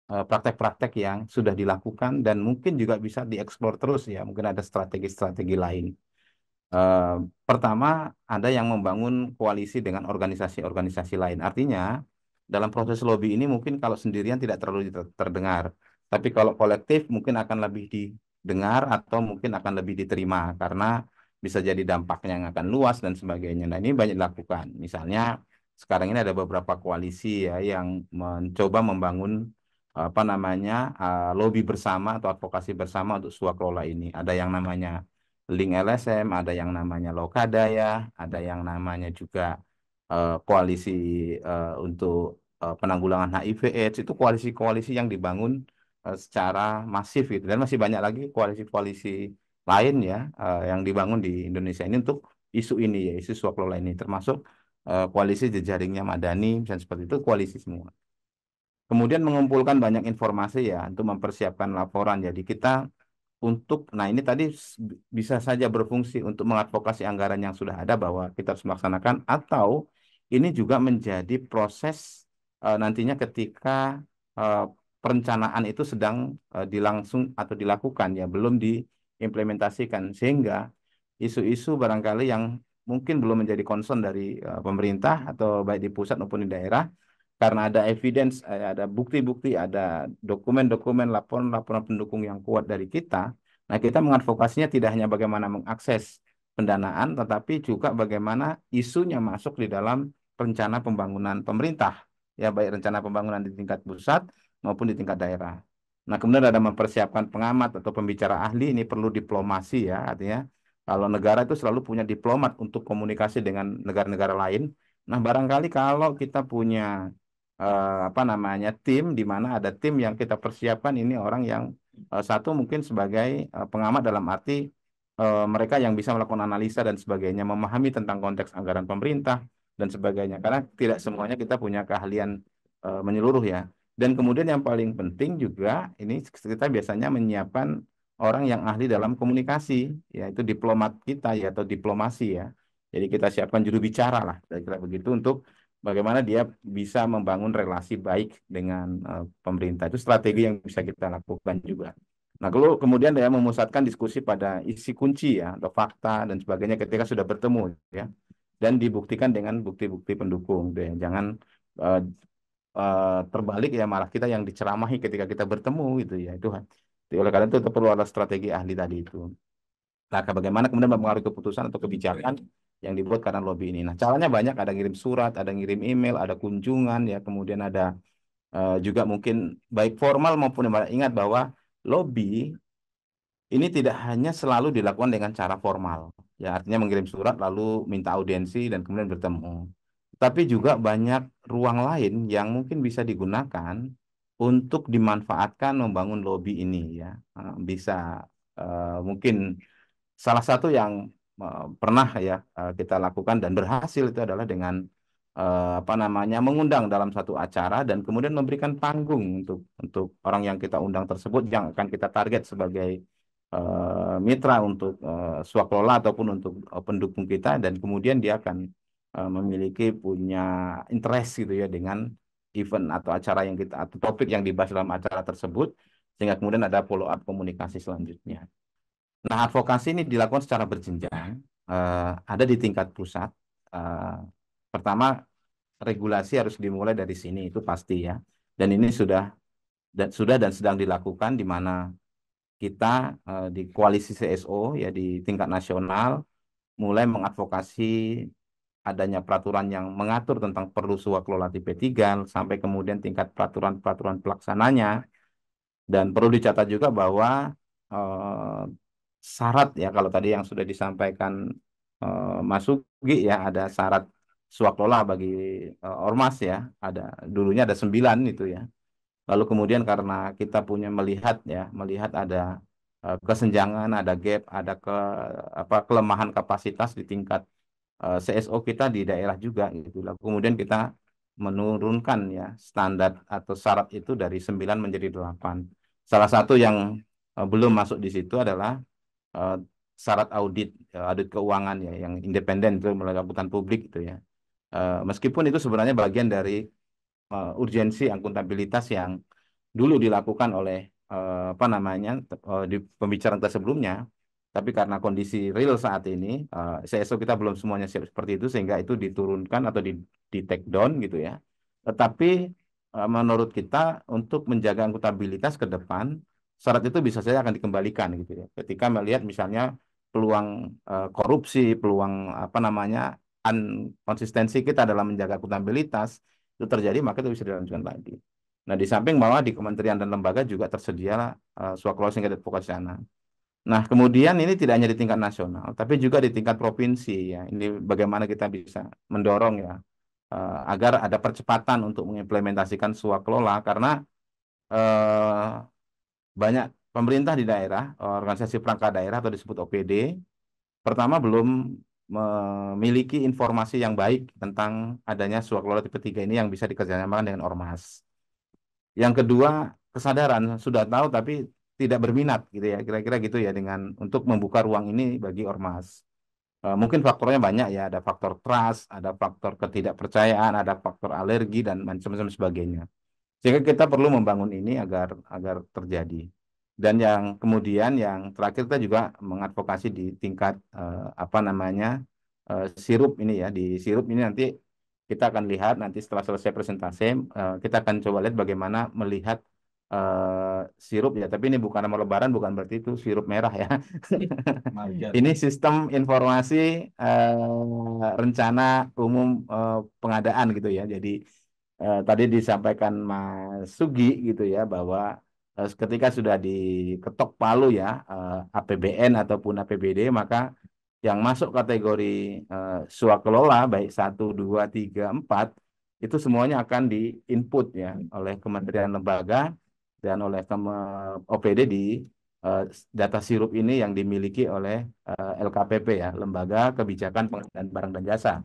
praktek-praktek yang sudah dilakukan dan mungkin juga bisa dieksplor terus ya mungkin ada strategi-strategi lain
Eh, Pertama, ada yang membangun koalisi dengan organisasi-organisasi lain. Artinya, dalam proses lobby ini mungkin kalau sendirian tidak terlalu terdengar. Tapi kalau kolektif mungkin akan lebih didengar atau mungkin akan lebih diterima karena bisa jadi dampaknya yang akan luas dan sebagainya. Nah, ini banyak dilakukan. Misalnya, sekarang ini ada beberapa koalisi ya yang mencoba membangun apa namanya lobby bersama atau advokasi bersama untuk swakelola ini. Ada yang namanya Link LSM, ada yang namanya Lokadaya, ada yang namanya juga koalisi untuk penanggulangan HIV/AIDS. Itu koalisi-koalisi yang dibangun secara masif gitu. Dan masih banyak lagi koalisi-koalisi lain ya yang dibangun di Indonesia ini untuk isu ini ya, isu swap lola ini, termasuk koalisi jejaringnya Madani dan seperti itu, koalisi semua. Kemudian mengumpulkan banyak informasi ya untuk mempersiapkan laporan. Jadi kita nah ini tadi bisa saja berfungsi untuk mengadvokasi anggaran yang sudah ada bahwa kita harus melaksanakan, atau ini juga menjadi proses nantinya ketika eh, perencanaan itu sedang dilangsung atau dilakukan ya, belum diimplementasikan, sehingga isu-isu barangkali yang mungkin belum menjadi concern dari pemerintah atau baik di pusat maupun di daerah, karena ada evidence, ada bukti-bukti, ada dokumen-dokumen, laporan-laporan pendukung yang kuat dari kita. Nah, kita mengadvokasinya tidak hanya bagaimana mengakses pendanaan, tetapi juga bagaimana isunya masuk di dalam rencana pembangunan pemerintah, ya baik rencana pembangunan di tingkat pusat maupun di tingkat daerah. Nah, kemudian ada mempersiapkan pengamat atau pembicara ahli, ini perlu diplomasi ya, artinya kalau negara itu selalu punya diplomat untuk komunikasi dengan negara-negara lain. Nah, barangkali kalau kita punya apa namanya tim, di mana ada tim yang kita persiapkan ini orang yang satu mungkin sebagai pengamat dalam arti mereka yang bisa melakukan analisa dan sebagainya, memahami tentang konteks anggaran pemerintah dan sebagainya, karena tidak semuanya kita punya keahlian menyeluruh ya. Dan kemudian yang paling penting juga ini kita biasanya menyiapkan orang yang ahli dalam komunikasi, yaitu diplomat kita ya, atau diplomasi ya. Jadi kita siapkan juru bicara lah, kira-kira begitu, untuk bagaimana dia bisa membangun relasi baik dengan pemerintah. Itu strategi yang bisa kita lakukan juga. Nah, kalau kemudian dia memusatkan diskusi pada isi kunci ya, atau fakta dan sebagainya ketika sudah bertemu ya, dan dibuktikan dengan bukti-bukti pendukung. Deh. Jangan eh, terbalik ya, malah kita yang diceramahi ketika kita bertemu gitu ya. Itu oleh karena itu perlu ada strategi ahli tadi itu. Nah, bagaimana kemudian mempengaruhi keputusan atau kebijakan yang dibuat karena lobby ini. Nah, caranya banyak, ada ngirim surat, ada ngirim email, ada kunjungan, ya, kemudian ada juga mungkin baik formal maupun informal. Ingat bahwa lobby ini tidak hanya selalu dilakukan dengan cara formal, ya artinya mengirim surat lalu minta audiensi dan kemudian bertemu. Tapi juga banyak ruang lain yang mungkin bisa digunakan untuk dimanfaatkan membangun lobby ini ya. Bisa mungkin salah satu yang pernah ya kita lakukan dan berhasil itu adalah dengan apa namanya mengundang dalam satu acara dan kemudian memberikan panggung untuk orang yang kita undang tersebut yang akan kita target sebagai mitra untuk swaklola ataupun untuk pendukung kita, dan kemudian dia akan memiliki punya interest gitu ya dengan event atau acara yang kita atau topik yang dibahas dalam acara tersebut, sehingga kemudian ada follow up komunikasi selanjutnya. Nah, advokasi ini dilakukan secara berjenjang, ada di tingkat pusat. Eh, Pertama, regulasi harus dimulai dari sini, itu pasti ya. Dan ini sudah dan sedang dilakukan, di mana kita di koalisi CSO ya di tingkat nasional mulai mengadvokasi adanya peraturan yang mengatur tentang perlu suak kelola IP3 sampai kemudian tingkat peraturan-peraturan pelaksananya. Dan perlu dicatat juga bahwa eh, syarat ya, kalau tadi yang sudah disampaikan Mas Sugi ya, ada syarat swaklola bagi ormas ya, ada dulunya ada 9 itu ya. Lalu kemudian karena kita punya melihat ada kesenjangan, ada gap, ada kelemahan kapasitas di tingkat CSO kita di daerah juga gitu. Lalu kemudian kita menurunkan ya standar atau syarat itu dari 9 menjadi 8. Salah satu yang belum masuk di situ adalah eh, syarat audit keuangan ya yang independen itu melalui akuntan publik itu ya. Meskipun itu sebenarnya bagian dari urgensi akuntabilitas yang dulu dilakukan oleh apa namanya di pembicaraan kita sebelumnya, Tapi karena kondisi real saat ini, CSO kita belum semuanya siap seperti itu, sehingga itu diturunkan atau di take down gitu ya. Tetapi menurut kita untuk menjaga akuntabilitas ke depan, syarat itu bisa saja akan dikembalikan gitu ya. Ketika melihat misalnya peluang korupsi, peluang apa namanya konsistensi kita dalam menjaga akuntabilitas itu terjadi, maka itu bisa dilanjutkan lagi. Nah, di samping bahwa di kementerian dan lembaga juga tersedia swaklola singkat advokasi sana. Nah, kemudian ini tidak hanya di tingkat nasional, tapi juga di tingkat provinsi ya. Ini bagaimana kita bisa mendorong ya agar ada percepatan untuk mengimplementasikan swaklola karena eh, banyak pemerintah di daerah, organisasi perangkat daerah atau disebut OPD, pertama belum memiliki informasi yang baik tentang adanya swaklola tipe 3 ini yang bisa dikerjasamakan dengan ormas. Yang kedua, kesadaran sudah tahu tapi tidak berminat gitu ya, kira-kira gitu ya dengan untuk membuka ruang ini bagi ormas. Mungkin faktornya banyak ya, ada faktor trust, ada faktor ketidakpercayaan, ada faktor alergi dan macam-macam sebagainya. Sehingga kita perlu membangun ini agar agar terjadi. Dan yang kemudian yang terakhir kita juga mengadvokasi di tingkat apa namanya sirup ini ya. Di sirup ini nanti kita akan lihat nanti setelah selesai presentasi kita akan coba lihat bagaimana melihat sirup ya. Tapi ini bukan nama lebaran, bukan berarti itu sirup merah ya.
Marjan.
Ini sistem informasi rencana umum pengadaan gitu ya. Jadi tadi disampaikan Mas Sugi gitu ya bahwa ketika sudah diketok palu ya APBN ataupun APBD, maka yang masuk kategori swakelola baik 1, 2, 3, 4 itu semuanya akan diinput ya oleh kementerian lembaga dan oleh OPD di data sirup ini yang dimiliki oleh LKPP ya, Lembaga Kebijakan Pengadaan Barang dan Jasa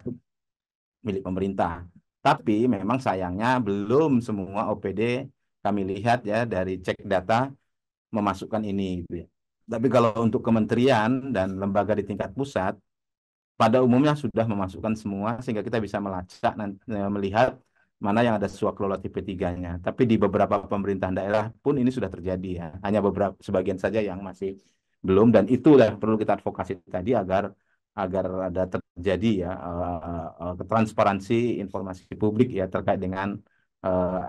milik pemerintah. Tapi memang sayangnya belum semua OPD kami lihat ya dari cek data memasukkan ini gitu ya. Tapi kalau untuk kementerian dan lembaga di tingkat pusat pada umumnya sudah memasukkan semua sehingga kita bisa melacak dan melihat mana yang ada swaklola tipe 3-nya. Tapi di beberapa pemerintahan daerah pun ini sudah terjadi ya. Hanya beberapa sebagian saja yang masih belum dan itulah yang perlu kita advokasi tadi agar agar ada terjadi ya transparansi informasi publik ya terkait dengan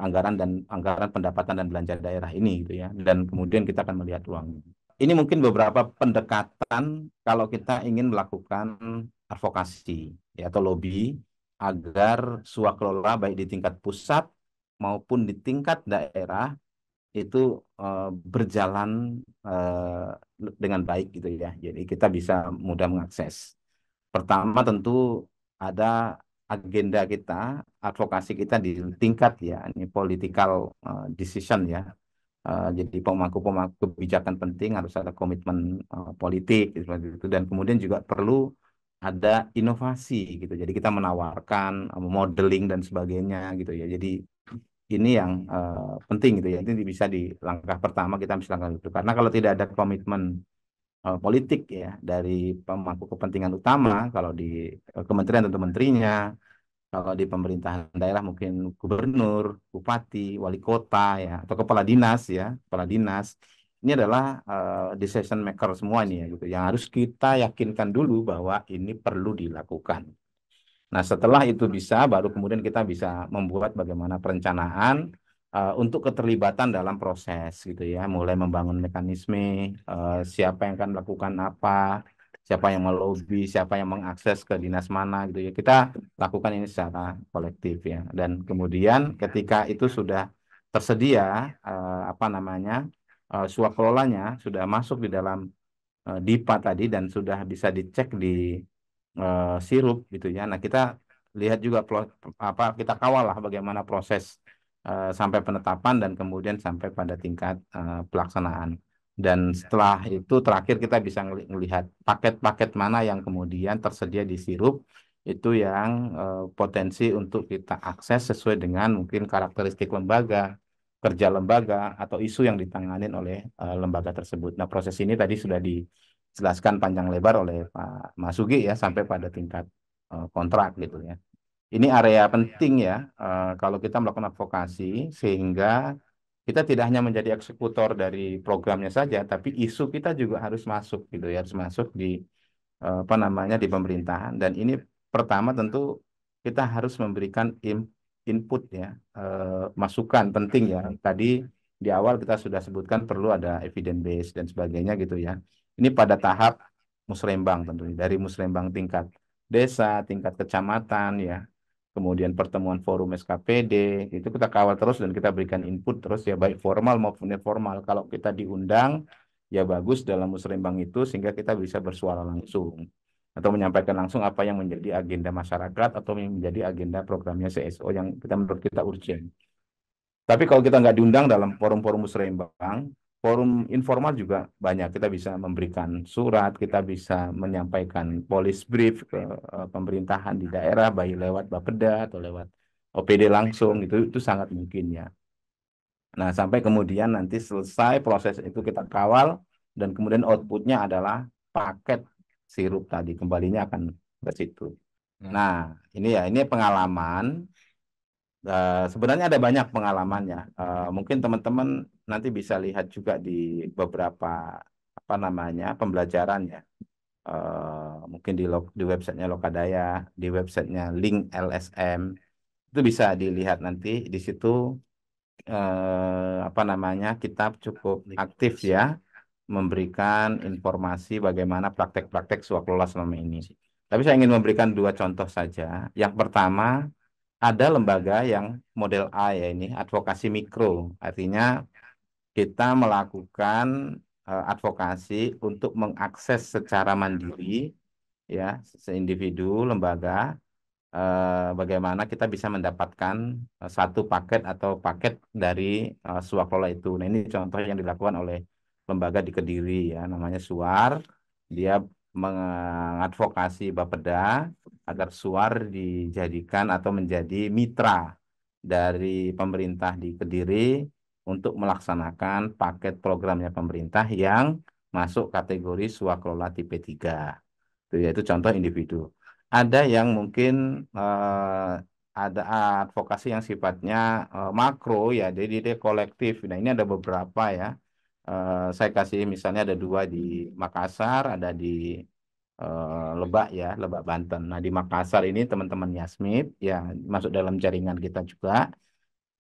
anggaran dan anggaran pendapatan dan belanja daerah ini gitu ya. Dan kemudian kita akan melihat uangnya. Ini mungkin beberapa pendekatan kalau kita ingin melakukan advokasi ya, atau lobby agar swaklola baik di tingkat pusat maupun di tingkat daerah itu berjalan dengan baik gitu ya. Jadi kita bisa mudah mengakses. Pertama tentu ada agenda kita, advokasi kita di tingkat ya, ini political decision ya. Jadi pemangku-pemangku kebijakan penting harus ada komitmen politik seperti itu dan kemudian juga perlu ada inovasi gitu. Jadi kita menawarkan modeling dan sebagainya gitu ya. Jadi ini yang penting gitu ya. Ini bisa di langkah pertama kita bisa lakukan itu. Karena kalau tidak ada komitmen politik ya dari pemangku kepentingan utama, kalau di kementerian tentu menterinya, kalau di pemerintahan daerah mungkin gubernur, bupati, wali kota ya, atau kepala dinas ya, kepala dinas. Ini adalah decision maker semua ini ya gitu. Yang harus kita yakinkan dulu bahwa ini perlu dilakukan. Nah, setelah itu bisa, baru kemudian kita bisa membuat bagaimana perencanaan untuk keterlibatan dalam proses gitu ya, mulai membangun mekanisme, siapa yang akan melakukan apa, siapa yang melobi, siapa yang mengakses ke dinas mana gitu ya. Kita lakukan ini secara kolektif ya. Dan kemudian ketika itu sudah tersedia apa namanya swakelolanya sudah masuk di dalam DIPA tadi dan sudah bisa dicek di sirup gitu ya. Nah, kita lihat juga apa kita kawal lah bagaimana proses sampai penetapan dan kemudian sampai pada tingkat pelaksanaan. Dan setelah itu terakhir kita bisa melihat paket-paket mana yang kemudian tersedia di sirup itu yang potensi untuk kita akses sesuai dengan mungkin karakteristik lembaga, kerja lembaga atau isu yang ditangani oleh lembaga tersebut. Nah, proses ini tadi sudah dijelaskan panjang lebar oleh Pak Masugi ya sampai pada tingkat kontrak gitu ya. Ini area penting ya kalau kita melakukan advokasi sehingga kita tidak hanya menjadi eksekutor dari programnya saja, tapi isu kita juga harus masuk gitu ya, harus masuk di apa namanya di pemerintahan. Dan ini pertama tentu kita harus memberikan input ya, masukan penting ya. Tadi di awal kita sudah sebutkan perlu ada evidence base dan sebagainya gitu ya. Ini pada tahap musrembang tentunya, dari musrembang tingkat desa, tingkat kecamatan ya, kemudian pertemuan forum SKPD, itu kita kawal terus dan kita berikan input terus ya, baik formal maupun informal. Kalau kita diundang, ya bagus dalam musrembang itu sehingga kita bisa bersuara langsung atau menyampaikan langsung apa yang menjadi agenda masyarakat atau yang menjadi agenda programnya CSO yang kita menurut kita urgent. Tapi kalau kita nggak diundang dalam forum-forum musrembang, forum informal juga banyak. Kita bisa memberikan surat, kita bisa menyampaikan police brief ke pemerintahan di daerah, baik lewat Bapeda atau lewat OPD langsung, itu sangat mungkin ya. Nah, sampai kemudian nanti selesai proses itu kita kawal dan kemudian outputnya adalah paket sirup tadi, kembalinya akan ke situ. Nah, ini pengalaman. Sebenarnya ada banyak pengalamannya. Mungkin teman-teman nanti bisa lihat juga di beberapa apa namanya pembelajaran ya. Mungkin di websitenya Lokadaya, di websitenya Link LSM itu bisa dilihat nanti di situ apa namanya kita cukup aktif ya memberikan informasi bagaimana praktek-praktek swaklola selama ini. Tapi saya ingin memberikan dua contoh saja. Yang pertama, ada lembaga yang model A ya, ini advokasi mikro. Artinya kita melakukan advokasi untuk mengakses secara mandiri ya seindividu lembaga, bagaimana kita bisa mendapatkan satu paket atau paket dari swaklola itu. Nah, ini contoh yang dilakukan oleh lembaga di Kediri ya, namanya Suar. Dia mengadvokasi Bapeda agar Suar dijadikan atau menjadi mitra dari pemerintah di Kediri untuk melaksanakan paket programnya pemerintah yang masuk kategori swaklola tipe 3. Itu yaitu contoh individu. Ada yang mungkin ada advokasi yang sifatnya makro ya, jadi dia kolektif. Nah, ini ada beberapa ya. Saya kasih misalnya ada 2 di Makassar, ada di Lebak ya, Lebak Banten. Nah, di Makassar ini teman-teman Yasmib yang masuk dalam jaringan kita juga,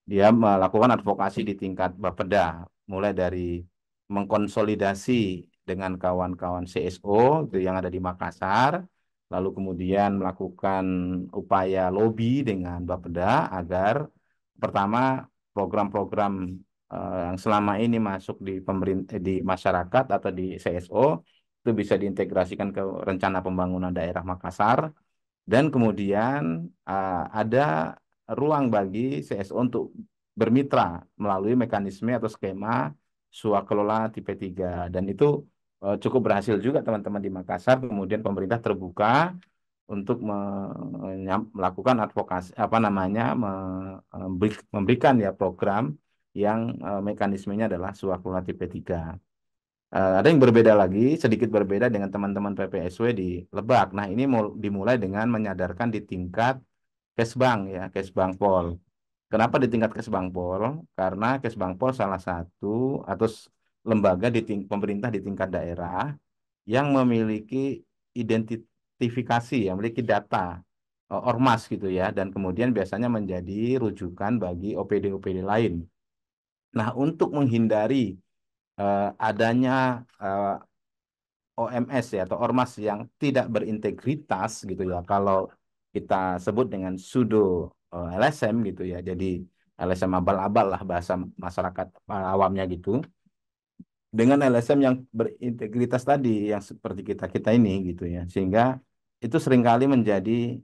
dia melakukan advokasi di tingkat Bapeda, mulai dari mengkonsolidasi dengan kawan-kawan CSO itu yang ada di Makassar, lalu kemudian melakukan upaya lobby dengan Bapeda agar pertama program-program yang selama ini masuk di pemerintah, di masyarakat atau di CSO itu bisa diintegrasikan ke rencana pembangunan daerah Makassar, dan kemudian ada ruang bagi CSO untuk bermitra melalui mekanisme atau skema swaklola tipe 3, dan itu cukup berhasil juga teman-teman di Makassar. Kemudian pemerintah terbuka untuk melakukan advokasi apa namanya memberikan ya program yang mekanismenya adalah swaklola tipe 3. Ada yang berbeda lagi, sedikit berbeda dengan teman-teman PPSW di Lebak. Nah, ini dimulai dengan menyadarkan di tingkat Kesbang ya, Kesbangpol. Kenapa di tingkat Kesbangpol? Karena Kesbangpol salah satu atau lembaga di pemerintah di tingkat daerah yang memiliki identifikasi, yang memiliki data ormas gitu ya, dan kemudian biasanya menjadi rujukan bagi OPD-OPD lain. Nah, untuk menghindari adanya OMS ya atau ormas yang tidak berintegritas gitu ya, kalau kita sebut dengan pseudo LSM gitu ya, jadi LSM abal-abal lah bahasa masyarakat awamnya gitu, dengan LSM yang berintegritas tadi yang seperti kita ini gitu ya, sehingga itu seringkali menjadi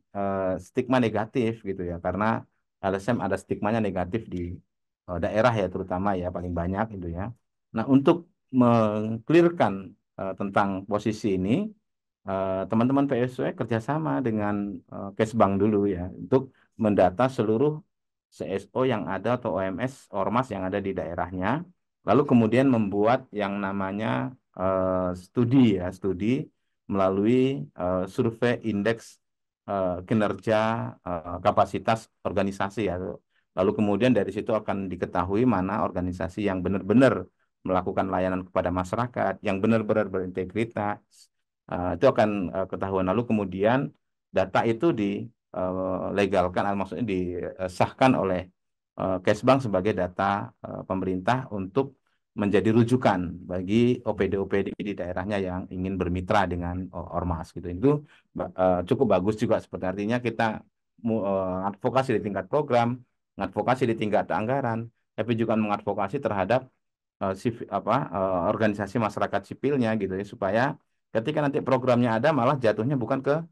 stigma negatif gitu ya, karena LSM ada stigmanya negatif di daerah ya, terutama ya paling banyak gitu ya. Nah, untuk mengklirkan tentang posisi ini, teman-teman PSW kerjasama dengan Kesbang dulu ya untuk mendata seluruh CSO yang ada atau OMS ormas yang ada di daerahnya, lalu kemudian membuat yang namanya studi ya, studi melalui survei indeks kinerja kapasitas organisasi ya, Lalu kemudian dari situ akan diketahui mana organisasi yang benar-benar melakukan layanan kepada masyarakat, yang benar-benar berintegritas. Itu akan ketahuan. Lalu kemudian data itu dilegalkan, maksudnya disahkan oleh Kesbang sebagai data pemerintah untuk menjadi rujukan bagi OPD-OPD di daerahnya yang ingin bermitra dengan ormas gitu. Itu cukup bagus juga, seperti artinya kita advokasi di tingkat program, mengadvokasi di tingkat anggaran, tapi juga mengadvokasi terhadap organisasi masyarakat sipilnya gitu ya, supaya ketika nanti programnya ada malah jatuhnya bukan ke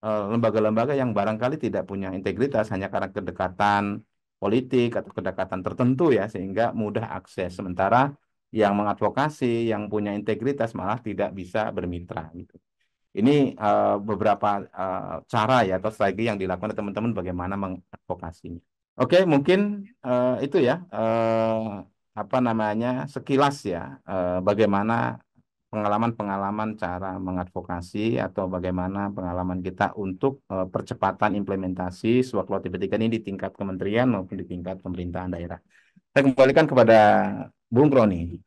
lembaga-lembaga yang barangkali tidak punya integritas hanya karena kedekatan politik atau kedekatan tertentu ya, sehingga mudah akses, sementara yang mengadvokasi yang punya integritas malah tidak bisa bermitra gitu. Ini beberapa cara ya atau strategi yang dilakukan oleh teman-teman bagaimana mengadvokasinya. Oke, mungkin itu ya apa namanya sekilas ya bagaimana pengalaman-pengalaman cara mengadvokasi atau bagaimana pengalaman kita untuk percepatan implementasi SWOT Low TP3 ini di tingkat kementerian maupun di tingkat pemerintahan daerah. Saya kembalikan kepada Bung Roni.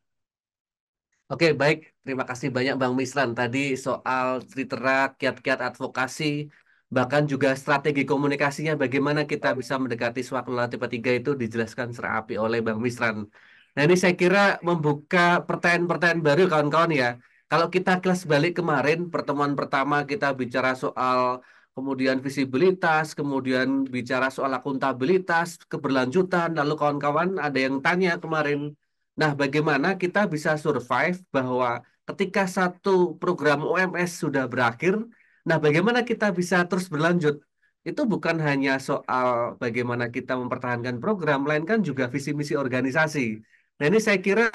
Oke, baik. Terima kasih banyak Bang Misran. Tadi soal cerita kiat-kiat advokasi, bahkan juga strategi komunikasinya, bagaimana kita bisa mendekati SWOT tipe 3 itu dijelaskan secara api oleh Bang Misran. Nah, ini saya kira membuka pertanyaan-pertanyaan baru kawan-kawan ya. Kalau kita kelas balik kemarin, pertemuan pertama kita bicara soal kemudian visibilitas, kemudian bicara soal akuntabilitas, keberlanjutan, lalu kawan-kawan ada yang tanya kemarin, nah, bagaimana kita bisa survive bahwa ketika satu program OMS sudah berakhir, nah bagaimana kita bisa terus berlanjut? Itu bukan hanya soal bagaimana kita mempertahankan program, melainkan juga visi misi organisasi. Nah, ini saya kira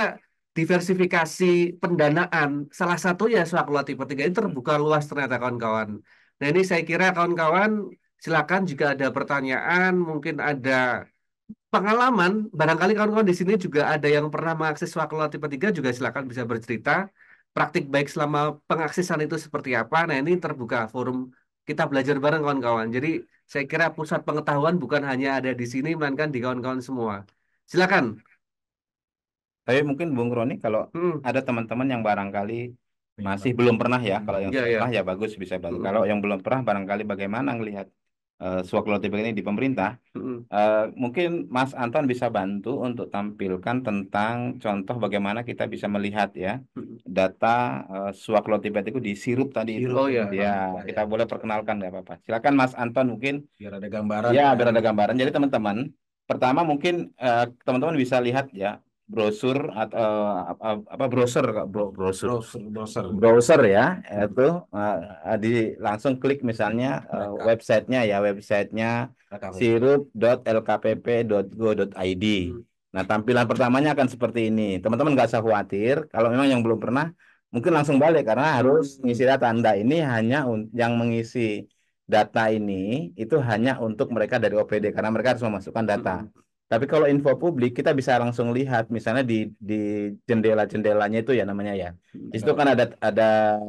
diversifikasi pendanaan salah satunya Swakloa tipe 3 ini terbuka luas ternyata kawan-kawan. Nah, ini saya kira kawan-kawan silakan jika ada pertanyaan, mungkin ada pengalaman, barangkali kawan-kawan di sini juga ada yang pernah mengakses Swakloa tipe 3 juga silakan bisa bercerita. Praktik baik selama pengaksesan itu seperti apa. Nah, ini terbuka forum kita belajar bareng kawan-kawan. Jadi, saya kira pusat pengetahuan bukan hanya ada di sini, melainkan di kawan-kawan semua. Silakan.
Tapi mungkin Bung Roni kalau
Hmm.
ada teman-teman yang barangkali masih belum pernah ya, kalau yang
Ya,
sudah
ya.
pernah ya bagus bisa bantu.
Hmm.
Kalau yang belum pernah barangkali bagaimana melihat Swakloa TP ini di pemerintah,
Hmm.
mungkin Mas Anton bisa bantu untuk tampilkan tentang contoh bagaimana kita bisa melihat ya
Hmm.
data Swakloa TP itu di sirup tadi itu.
Oh ya.
Ya, kita boleh perkenalkan nggak apa-apa. Silakan Mas Anton mungkin.
Biar ada gambaran.
Ya, biar ada gambaran. Jadi teman-teman, pertama mungkin teman-teman bisa lihat ya brosur atau apa browser Kak? Brosur browser ya itu langsung klik misalnya websitenya sirup.lkpp.go.id. Nah, tampilan pertamanya akan seperti ini. Teman-teman nggak usah khawatir kalau memang yang belum pernah mungkin langsung balik karena harus ngisi data. Anda ini hanya yang mengisi data ini itu hanya untuk mereka dari OPD karena mereka harus memasukkan data. Tapi kalau info publik kita bisa langsung lihat misalnya di jendela-jendelanya itu ya namanya ya. Di situ kan ada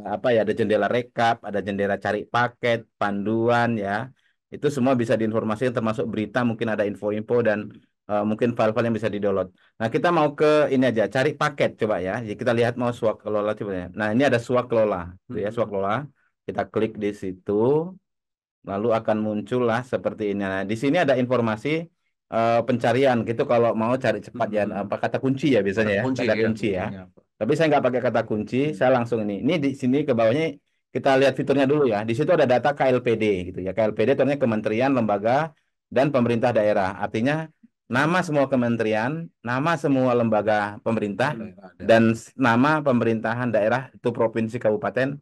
apa ya, ada jendela rekap, ada jendela cari paket, panduan ya. Itu semua bisa diinformasikan termasuk berita, mungkin ada info-info dan mungkin file-file yang bisa di-download. Nah, kita mau ke ini aja, cari paket coba ya. Jadi kita lihat mau Swaklola coba ya. Nah, ini ada Swaklola, tuh ya Swaklola. Kita klik di situ, lalu akan muncullah seperti ini. Nah, di sini ada informasi pencarian gitu kalau mau cari cepat ya, apa kata kunci ya biasanya ya, kata kunci ya. Tapi saya nggak pakai kata kunci, saya langsung ini. Ini di sini ke bawahnya kita lihat fiturnya dulu ya. Di situ ada data KLPD gitu ya. KLPD itu artinya kementerian, lembaga, dan pemerintah daerah. Artinya nama semua kementerian, nama semua lembaga pemerintah, dan nama pemerintahan daerah itu provinsi, kabupaten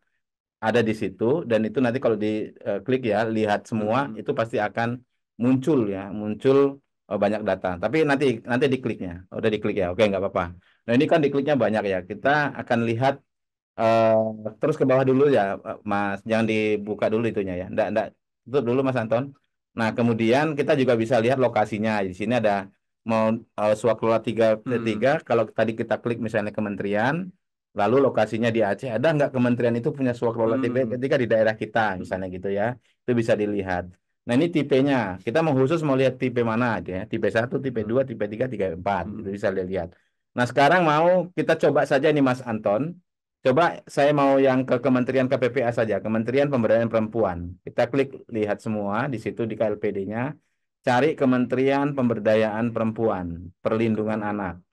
ada di situ. Dan itu nanti kalau diklik ya, lihat semua itu pasti akan muncul ya, muncul banyak data. Tapi nanti dikliknya, udah diklik ya, oke nggak apa-apa. Nah ini kan dikliknya banyak ya. Kita akan lihat terus ke bawah dulu ya, Mas. Jangan dibuka dulu itunya ya. Nggak, tutup dulu Mas Anton. Nah, kemudian kita juga bisa lihat lokasinya. Di sini ada mau Swaklola 3 kalau tadi kita klik misalnya kementerian, lalu lokasinya di Aceh, ada nggak kementerian itu punya Swaklola 3 ketika di daerah kita, misalnya gitu ya. Itu bisa dilihat. Nah, ini tipenya. Kita mau khusus mau lihat tipe mana aja, ya. Tipe 1, tipe 2, tipe 3, tipe 4. Itu bisa lihat. Nah, sekarang mau kita coba saja nih Mas Anton. Coba saya mau yang ke Kementerian KPPA saja, Kementerian Pemberdayaan Perempuan. Kita klik lihat semua di situ di KLPD-nya. Cari Kementerian Pemberdayaan Perempuan, Perlindungan Anak.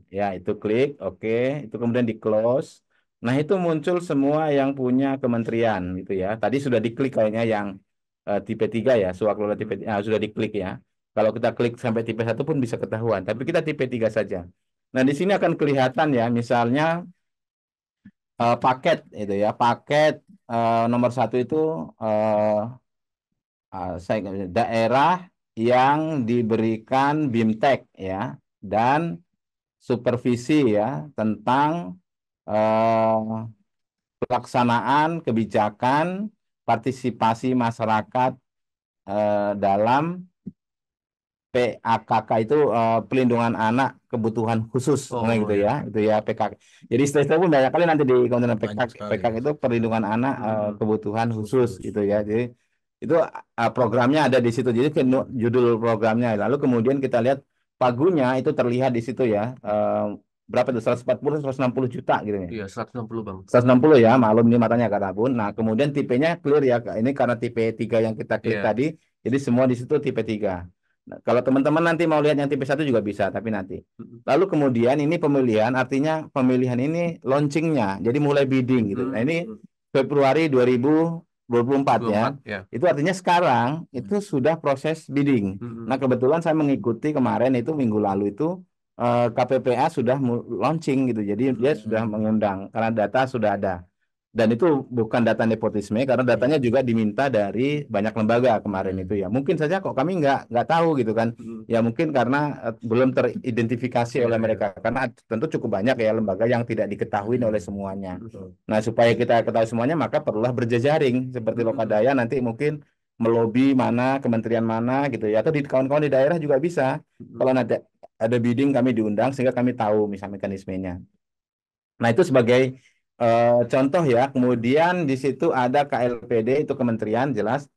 Ya, itu klik, oke. Itu kemudian di close. Nah, itu muncul semua yang punya kementerian gitu ya. Tadi sudah diklik kayaknya yang tipe 3 ya, swaklola tipe sudah diklik ya. Kalau kita klik sampai tipe 1 pun bisa ketahuan, tapi kita tipe 3 saja. Nah, di sini akan kelihatan ya, misalnya paket itu ya, paket nomor 1 itu eh, saya daerah yang diberikan BIMTEK ya, dan supervisi ya tentang eh, pelaksanaan kebijakan partisipasi masyarakat dalam PAKK itu pelindungan anak kebutuhan khusus gitu ya, itu ya PKK. Jadi istilah-istilah pun banyak kali nanti di konten PKK. PKK itu perlindungan anak kebutuhan khusus gitu ya. Jadi itu programnya ada di situ. Jadi judul programnya. Lalu kemudian kita lihat pagunya itu terlihat di situ ya. Berapa itu? 140 160 juta gitu ya.
Iya, 160 Bang.
160 ya, maklum ini matanya agak rabun. Nah, kemudian tipenya clear ya. Ini karena tipe 3 yang kita klik
Iya.
tadi, jadi semua di situ tipe 3. Nah, kalau teman-teman nanti mau lihat yang tipe 1 juga bisa, tapi nanti. Lalu kemudian ini pemilihan, artinya pemilihan ini launchingnya, jadi mulai bidding gitu. Nah, ini Februari 2024 ya.
Ya.
Itu artinya sekarang itu sudah proses bidding. Nah, kebetulan saya mengikuti kemarin itu minggu lalu itu KPPA sudah launching gitu. Jadi dia sudah mengundang karena data sudah ada. Dan itu bukan data nepotisme karena datanya juga diminta dari banyak lembaga kemarin itu ya. Mungkin saja kok kami nggak tahu gitu kan. Ya mungkin karena belum teridentifikasi oleh mereka karena tentu cukup banyak ya lembaga yang tidak diketahui oleh semuanya. Nah, supaya kita ketahui semuanya maka perlulah berjejaring seperti Lokadaya nanti mungkin melobi mana kementerian mana gitu ya atau di kawan-kawan di daerah juga bisa. Kalau nanti ada bidding kami diundang sehingga kami tahu misal mekanismenya. Nah, itu sebagai contoh ya. Kemudian di situ ada KLPD itu kementerian jelas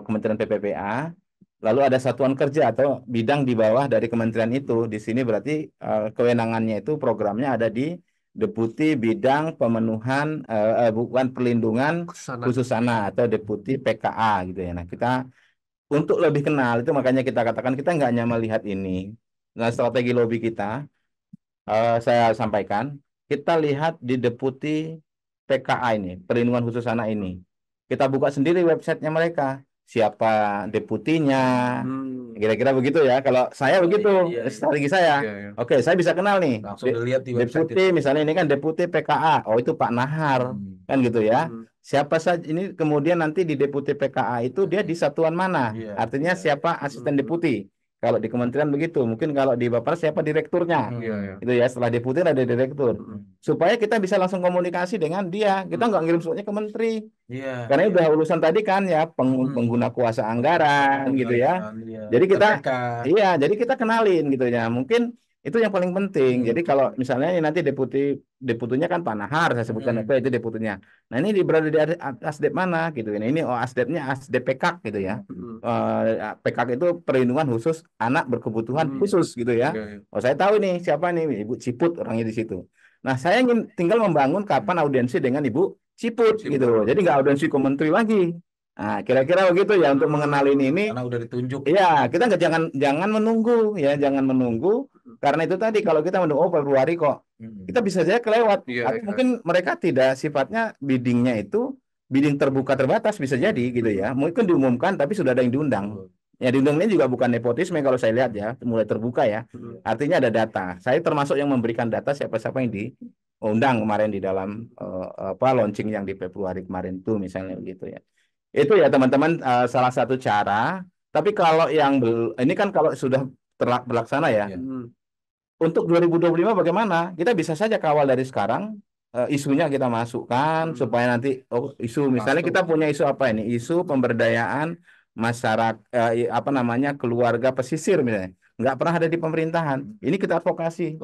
Kementerian PPPA. Lalu ada satuan kerja atau bidang di bawah dari kementerian itu. Di sini berarti kewenangannya itu programnya ada di Deputi Bidang Pemenuhan bukan Perlindungan Khusus Anak atau Deputi PKA gitu ya. Nah, kita untuk lebih kenal itu makanya kita katakan kita nggak hanya melihat ini. Nah, strategi lobby kita saya sampaikan, kita lihat di Deputi PKA ini, Perlindungan Khusus Anak ini. Kita buka sendiri websitenya mereka, siapa deputinya, kira-kira begitu ya. Kalau saya begitu, strategi saya. Oke, saya bisa kenal nih.
Langsung dilihat di website
Deputi, misalnya ini kan Deputi PKA, oh itu Pak Nahar, kan gitu ya. Siapa saja ini kemudian nanti di Deputi PKA itu dia di satuan mana? Artinya siapa asisten deputi? Kalau di kementerian begitu, mungkin kalau di Bappenas siapa direkturnya, itu ya. Setelah deputi ada direktur, supaya kita bisa langsung komunikasi dengan dia. Kita nggak ngirim suratnya ke menteri, karena udah urusan tadi kan ya pengguna kuasa anggaran gitu ya. Jadi kita, iya, jadi kita kenalin gitu ya. Mungkin itu yang paling penting. Jadi kalau misalnya ini nanti deputinya kan Pak Nahar, saya sebutkan apa itu deputinya. Nah ini berada di asdep mana gitu. Ini asdepnya asdep PKK gitu ya. PKK itu perlindungan khusus anak berkebutuhan khusus gitu ya. Oh saya tahu nih siapa nih Ibu Ciput orangnya di situ. Nah saya ingin tinggal membangun kapan audiensi dengan Ibu Ciput gitu. Jadi nggak audiensi ke menteri lagi. Nah, kira-kira begitu ya untuk mengenalin ini.
Karena udah ditunjuk.
Iya, kita nggak jangan menunggu ya, jangan menunggu karena itu tadi kalau kita menunggu Februari kok kita bisa saja kelewat. Atau mungkin mereka tidak sifatnya biddingnya itu bidding terbuka terbatas bisa jadi gitu ya. Mungkin diumumkan tapi sudah ada yang diundang. Ya diundangnya juga bukan nepotisme kalau saya lihat ya, mulai terbuka ya. Artinya ada data. Saya termasuk yang memberikan data siapa-siapa yang diundang kemarin di dalam launching yang di Februari kemarin itu misalnya gitu ya. Itu ya teman-teman salah satu cara. Tapi kalau yang ini kan kalau sudah berlaksana ya. Untuk 2025 bagaimana? Kita bisa saja kawal dari sekarang isunya kita masukkan supaya nanti isu misalnya kita punya isu apa ini? Isu pemberdayaan masyarakat apa namanya keluarga pesisir misalnya. Nggak pernah ada di pemerintahan. Ini kita advokasi.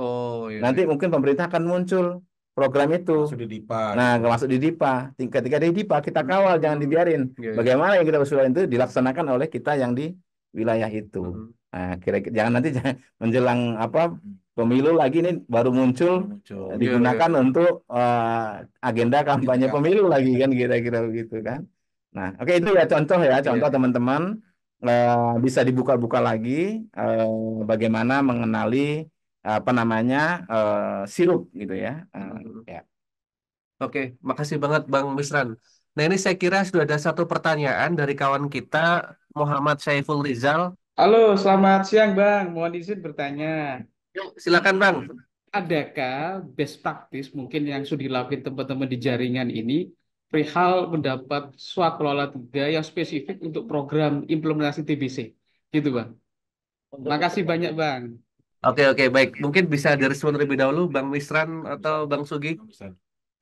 Nanti mungkin pemerintah akan muncul program itu.
Masuk di DIPA
Nah,
gitu.
nggak masuk di DIPA. Ketika di DIPA kita kawal, jangan dibiarin.
Iya.
Bagaimana yang kita usulkan itu dilaksanakan oleh kita yang di wilayah itu.
Mm.
Nah, kira-kira jangan nanti menjelang apa pemilu lagi ini baru muncul
Muncul.
digunakan
Iya.
untuk agenda kampanye pemilu lagi kan kira-kira begitu kan. Nah, oke itu ya contoh
Iya.
teman-teman bisa dibuka-buka lagi bagaimana mengenali apa namanya sirup gitu ya. Ya.
Oke, makasih banget Bang Misran. Nah, ini saya kira sudah ada satu pertanyaan dari kawan kita, Muhammad Saiful Rizal.
Halo, selamat siang Bang. Mohon izin bertanya.
Yuk, silakan Bang.
Adakah best practice mungkin yang sudah dilakukan teman-teman di jaringan ini perihal mendapat kelola tiga yang spesifik untuk program implementasi TBC? Gitu Bang. Makasih banyak Bang.
Oke, baik. Mungkin bisa direspon terlebih dahulu Bang Misran atau Bang Sugi.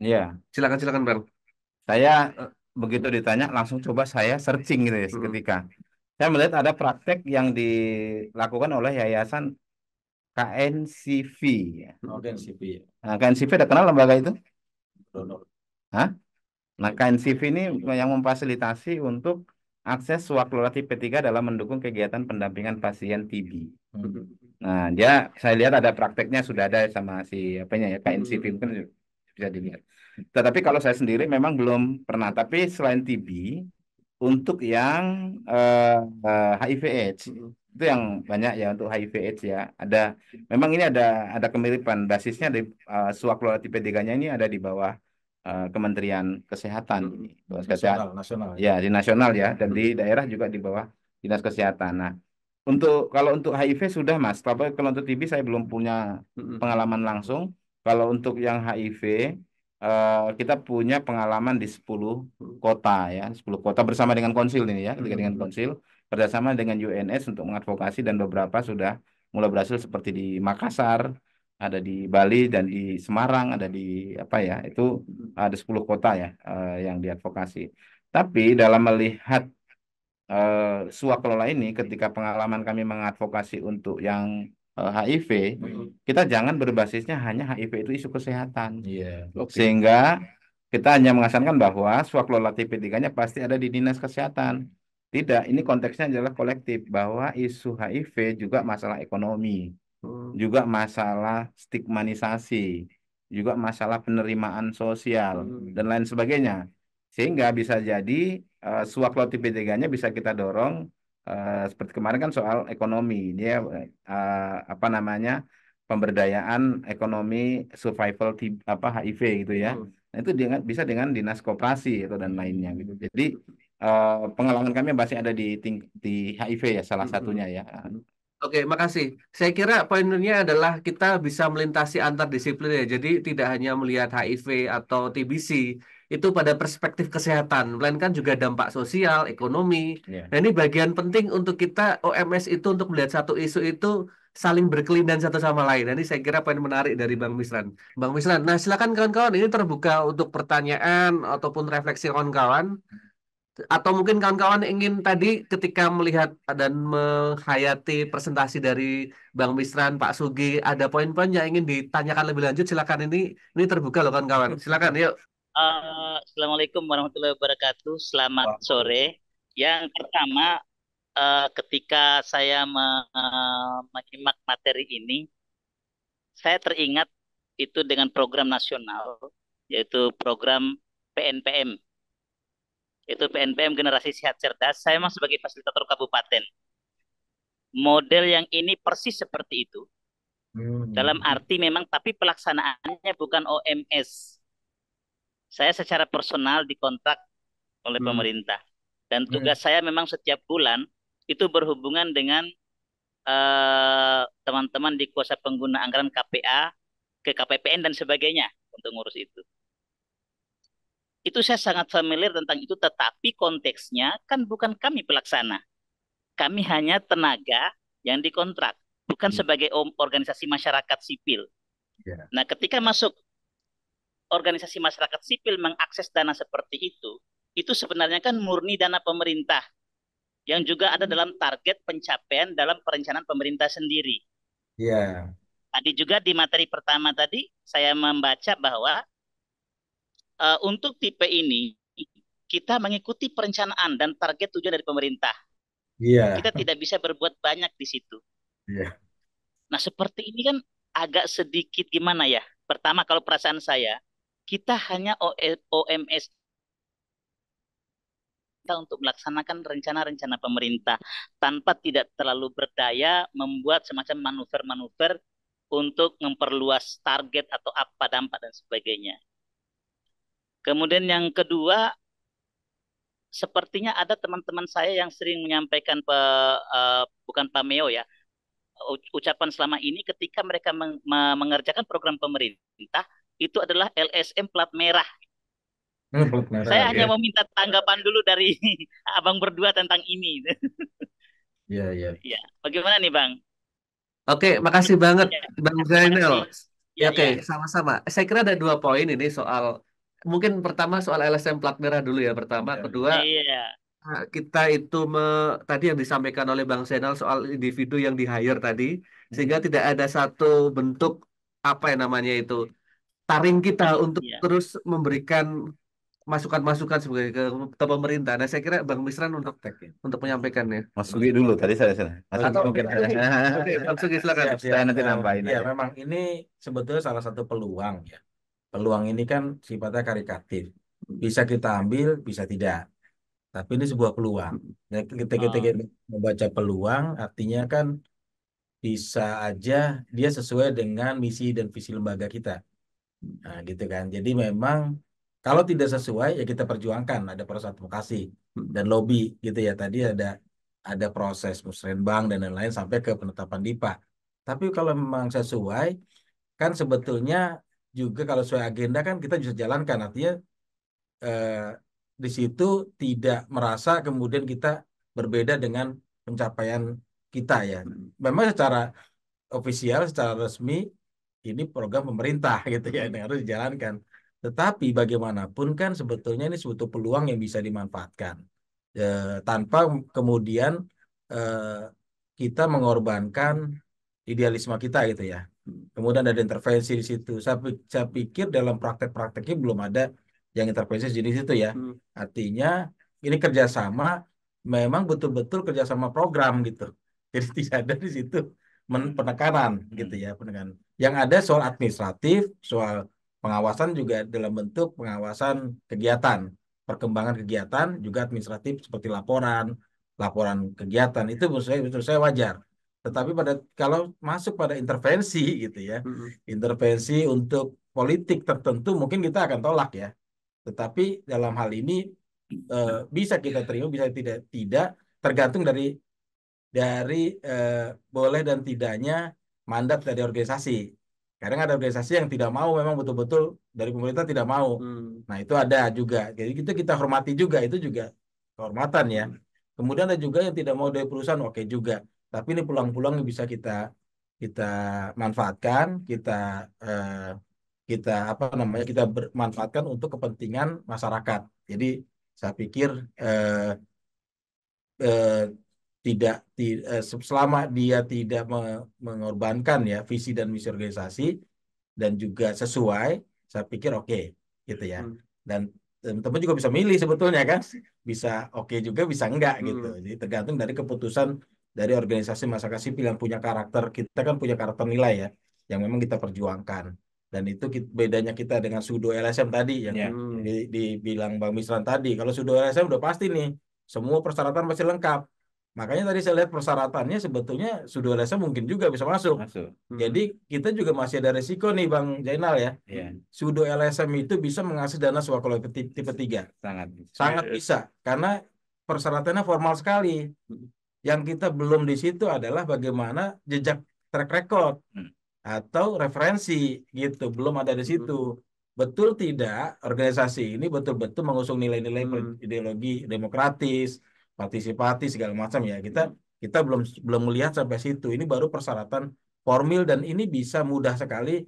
Iya,
Silakan Bang.
saya begitu ditanya langsung coba saya searching gitu ya seketika. Saya melihat ada praktek yang dilakukan oleh Yayasan KNCV. Ya.
Oke, CV ya.
Nah, KNCV ada kenal lembaga itu?
Donor.
Hah? Nah, KNCV ini yang memfasilitasi untuk akses swak lola tipe 3 dalam mendukung kegiatan pendampingan pasien TB. Nah, saya lihat ada prakteknya sudah ada sama si apanya ya KNCV mungkin bisa dilihat. Tetapi kalau saya sendiri memang belum pernah. Tapi selain TB, untuk yang HIV/AIDS itu yang banyak ya untuk HIV/AIDS ya. Memang ini ada kemiripan basisnya di swak lola tipe 3-nya ini ada di bawah Kementerian Kesehatan,
Nasional.
ya di nasional ya, dan di daerah juga di bawah Dinas Kesehatan. Nah, kalau untuk HIV sudah Mas, tapi kalau untuk TB saya belum punya pengalaman langsung. Kalau untuk yang HIV kita punya pengalaman di 10 kota ya, 10 kota bersama dengan konsil ini ya, ketika dengan konsil kerjasama dengan UNS untuk mengadvokasi dan beberapa sudah mulai berhasil seperti di Makassar, ada di Bali dan di Semarang, ada di apa ya, itu ada 10 kota ya yang diadvokasi. Tapi dalam melihat suak kelola ini ketika pengalaman kami mengadvokasi untuk yang HIV, kita jangan berbasisnya hanya HIV itu isu kesehatan.
Iya.
Sehingga kita hanya mengasankan bahwa swak lola tipe 3-nya pasti ada di Dinas Kesehatan. Tidak, ini konteksnya adalah kolektif bahwa isu HIV juga masalah ekonomi, juga masalah stigmanisasi, juga masalah penerimaan sosial dan lain sebagainya. Sehingga bisa jadi swak lola tipe 3-nya bisa kita dorong seperti kemarin kan soal ekonomi. Dia apa namanya? Pemberdayaan ekonomi survival HIV gitu ya. Nah, itu bisa dengan dinas koperasi atau dan lainnya gitu. Jadi pengalaman kami masih ada di HIV ya salah satunya ya.
Oke, makasih. Saya kira poinnya adalah kita bisa melintasi antar disiplin ya. Jadi tidak hanya melihat HIV atau TBC itu pada perspektif kesehatan, melainkan juga dampak sosial, ekonomi.
Yeah.
Nah, ini bagian penting untuk kita OMS itu untuk melihat satu isu itu saling berkelindan satu sama lain. Nah, ini saya kira poin menarik dari Bang Misran. Bang Misran, nah silakan kawan-kawan ini terbuka untuk pertanyaan ataupun refleksi kawan-kawan. Atau mungkin kawan-kawan ingin tadi ketika melihat dan menghayati presentasi dari Bang Misran, Pak Sugi, ada poin-poin yang ingin ditanyakan lebih lanjut, silakan ini terbuka loh kawan-kawan. Silakan, yuk.
Assalamualaikum warahmatullahi wabarakatuh. Selamat sore. Yang pertama, ketika saya menyimak materi ini, saya teringat itu dengan program nasional, yaitu program PNPM. Itu PNPM Generasi Sehat Cerdas. Saya memang sebagai fasilitator kabupaten. Model yang ini persis seperti itu. Dalam arti memang, tapi pelaksanaannya bukan OMS. Saya secara personal dikontrak oleh pemerintah. Dan tugas saya memang setiap bulan itu berhubungan dengan teman-teman di kuasa pengguna anggaran KPA, ke KPPN dan sebagainya untuk ngurus itu. Itu saya sangat familiar tentang itu, tetapi konteksnya kan bukan kami pelaksana. Kami hanya tenaga yang dikontrak, bukan sebagai organisasi masyarakat sipil.
Yeah.
Nah, ketika masuk organisasi masyarakat sipil mengakses dana seperti itu sebenarnya kan murni dana pemerintah, yang juga ada dalam target pencapaian dalam perencanaan pemerintah sendiri.
Iya.
Tadi juga di materi pertama tadi saya membaca bahwa untuk tipe ini kita mengikuti perencanaan dan target tujuan dari pemerintah.
Iya,
Kita tidak bisa berbuat banyak di situ.
iya.
Nah, seperti ini kan agak sedikit gimana ya? Pertama, kalau perasaan saya, kita hanya OMS kita untuk melaksanakan rencana-rencana pemerintah tanpa tidak terlalu berdaya membuat semacam manuver-manuver untuk memperluas target atau apa dampak dan sebagainya. Kemudian yang kedua, sepertinya ada teman-teman saya yang sering menyampaikan bukan pameo ya, ucapan selama ini ketika mereka mengerjakan program pemerintah itu adalah LSM plat merah.
Pelat merah.
Saya hanya
ya.
mau minta tanggapan dulu dari abang berdua tentang ini.
Iya, iya.
Ya, bagaimana nih Bang?
Oke, makasih banget
Ya,
Bang
terima
Zainal.
kasih. Ya,
Oke,
ya.
sama-sama. Saya kira ada 2 poin ini soal, mungkin pertama soal LSM plat merah dulu ya. Pertama, kedua
Iya.
kita itu tadi yang disampaikan oleh Bang Zainal soal individu yang di-hire tadi, sehingga tidak ada satu bentuk apa yang namanya itu taring kita untuk
Iya.
terus memberikan masukan-masukan sebagai ke pemerintah. Nah, saya kira Bang Misran untuk menyampaikannya.
Mas Sugi dulu tadi saya. Mas Sugi
Atau
mungkin.
Oke, Bang Sugi silakan.
Siap, siap.
Saya nanti nambahin
Ya,
aja.
memang ini sebetulnya salah satu peluang ya. Peluang ini kan sifatnya karikatif. Bisa kita ambil, bisa tidak. Tapi ini sebuah peluang. Ya, kita membaca peluang, artinya kan bisa aja dia sesuai dengan misi dan visi lembaga kita. Nah, gitu kan. Jadi memang kalau tidak sesuai ya kita perjuangkan, ada proses advokasi dan lobby gitu ya. Tadi ada proses musrenbang dan lain-lain sampai ke penetapan DIPA. Tapi kalau memang sesuai kan sebetulnya juga kalau sesuai agenda kan kita bisa jalankan. Artinya eh, di situ tidak merasa kemudian kita berbeda dengan pencapaian kita ya. Memang secara ofisial, secara resmi ini program pemerintah gitu ya yang harus dijalankan. Tetapi bagaimanapun kan sebetulnya ini suatu peluang yang bisa dimanfaatkan tanpa kemudian eh, kita mengorbankan idealisme kita gitu ya. Kemudian ada intervensi di situ. Saya pikir dalam praktek-prakteknya belum ada yang intervensi jenis itu ya. Artinya ini kerjasama memang betul-betul kerjasama program gitu. Jadi tidak ada di situ penekanan gitu ya, penekanan. Yang ada soal administratif, soal pengawasan juga dalam bentuk pengawasan kegiatan, perkembangan kegiatan juga administratif seperti laporan kegiatan itu menurut saya wajar. Tetapi kalau masuk pada intervensi gitu ya, intervensi untuk politik tertentu mungkin kita akan tolak ya. Tetapi dalam hal ini bisa kita terima, bisa tidak tergantung dari boleh dan tidaknya mandat dari organisasi. Kadang ada organisasi yang tidak mau, memang betul-betul dari pemerintah tidak mau. Nah itu ada juga. Jadi kita hormati juga, itu juga kehormatan ya. Kemudian ada juga yang tidak mau dari perusahaan, oke juga. Tapi ini peluang-peluang yang bisa kita manfaatkan, kita apa namanya kita manfaatkan untuk kepentingan masyarakat. Jadi saya pikir eh, selama dia tidak mengorbankan ya visi dan misi organisasi dan juga sesuai, saya pikir oke gitu ya. Dan teman-teman juga bisa milih sebetulnya kan, bisa oke juga bisa enggak gitu. Jadi tergantung dari keputusan dari organisasi masyarakat sipil yang punya karakter, kita kan punya karakter nilai ya, yang memang kita perjuangkan. Dan itu bedanya kita dengan pseudo LSM tadi yang dibilang Bang Misran tadi. Kalau pseudo LSM udah pasti nih, semua persyaratan masih lengkap. Makanya tadi saya lihat persyaratannya sebetulnya pseudo LSM mungkin juga bisa masuk. Jadi kita juga masih ada resiko nih Bang Jainal ya. Pseudo LSM itu bisa mengakses dana swaklola tipe 3. Sangat bisa. Karena persyaratannya formal sekali. Yang kita belum di situ adalah bagaimana jejak track record atau referensi gitu. Belum ada di situ. Betul tidak organisasi ini betul-betul mengusung nilai-nilai ideologi demokratis, partisipatif segala macam ya. Kita belum melihat sampai situ. Ini baru persyaratan formil dan ini bisa mudah sekali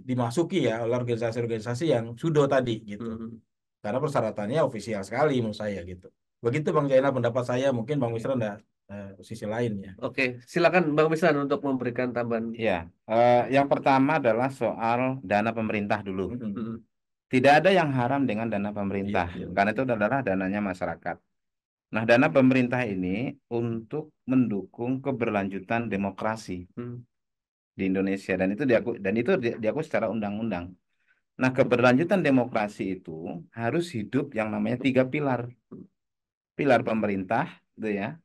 dimasuki ya oleh organisasi-organisasi yang sudo tadi gitu. Karena persyaratannya ofisial sekali menurut saya gitu. Begitu Bang Jaina pendapat saya, mungkin Bang Wisra sisi lain ya.
Oke, silakan Bang Mislan untuk memberikan tambahan.
Ya, yang pertama adalah soal dana pemerintah dulu.
Mm-mm.
Tidak ada yang haram dengan dana pemerintah,
Iya, iya.
karena itu adalah dananya masyarakat. Nah, dana pemerintah ini untuk mendukung keberlanjutan demokrasi
Hmm.
di Indonesia, dan itu diakui secara undang-undang. Nah, keberlanjutan demokrasi itu harus hidup yang namanya 3 pilar. Pilar pemerintah, gitu ya,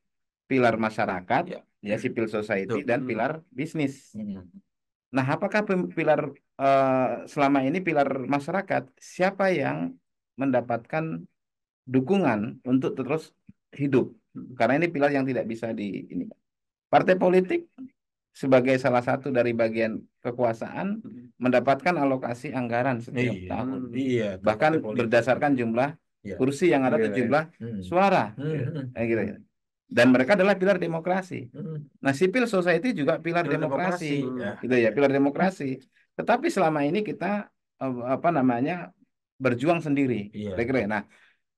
pilar masyarakat,
Ya.
ya civil society,
Betul.
dan pilar bisnis.
Hmm.
Nah, apakah pilar selama ini pilar masyarakat? Siapa yang mendapatkan dukungan untuk terus hidup? Karena ini pilar yang tidak bisa ini. Partai politik sebagai salah satu dari bagian kekuasaan mendapatkan alokasi anggaran setiap
Iya.
tahun.
Iya,
Bahkan
partai politik.
berdasarkan jumlah
Iya.
kursi yang ada
Iya,
atau
iya.
jumlah
Hmm.
suara.
Hmm.
Kayak gitu. Dan mereka adalah pilar demokrasi.
Hmm.
Nah, civil society juga pilar
Pilar
demokrasi,
demokrasi, ya.
gitu ya, pilar demokrasi. Tetapi selama ini kita berjuang sendiri,
Iya.
kira-kira. Nah,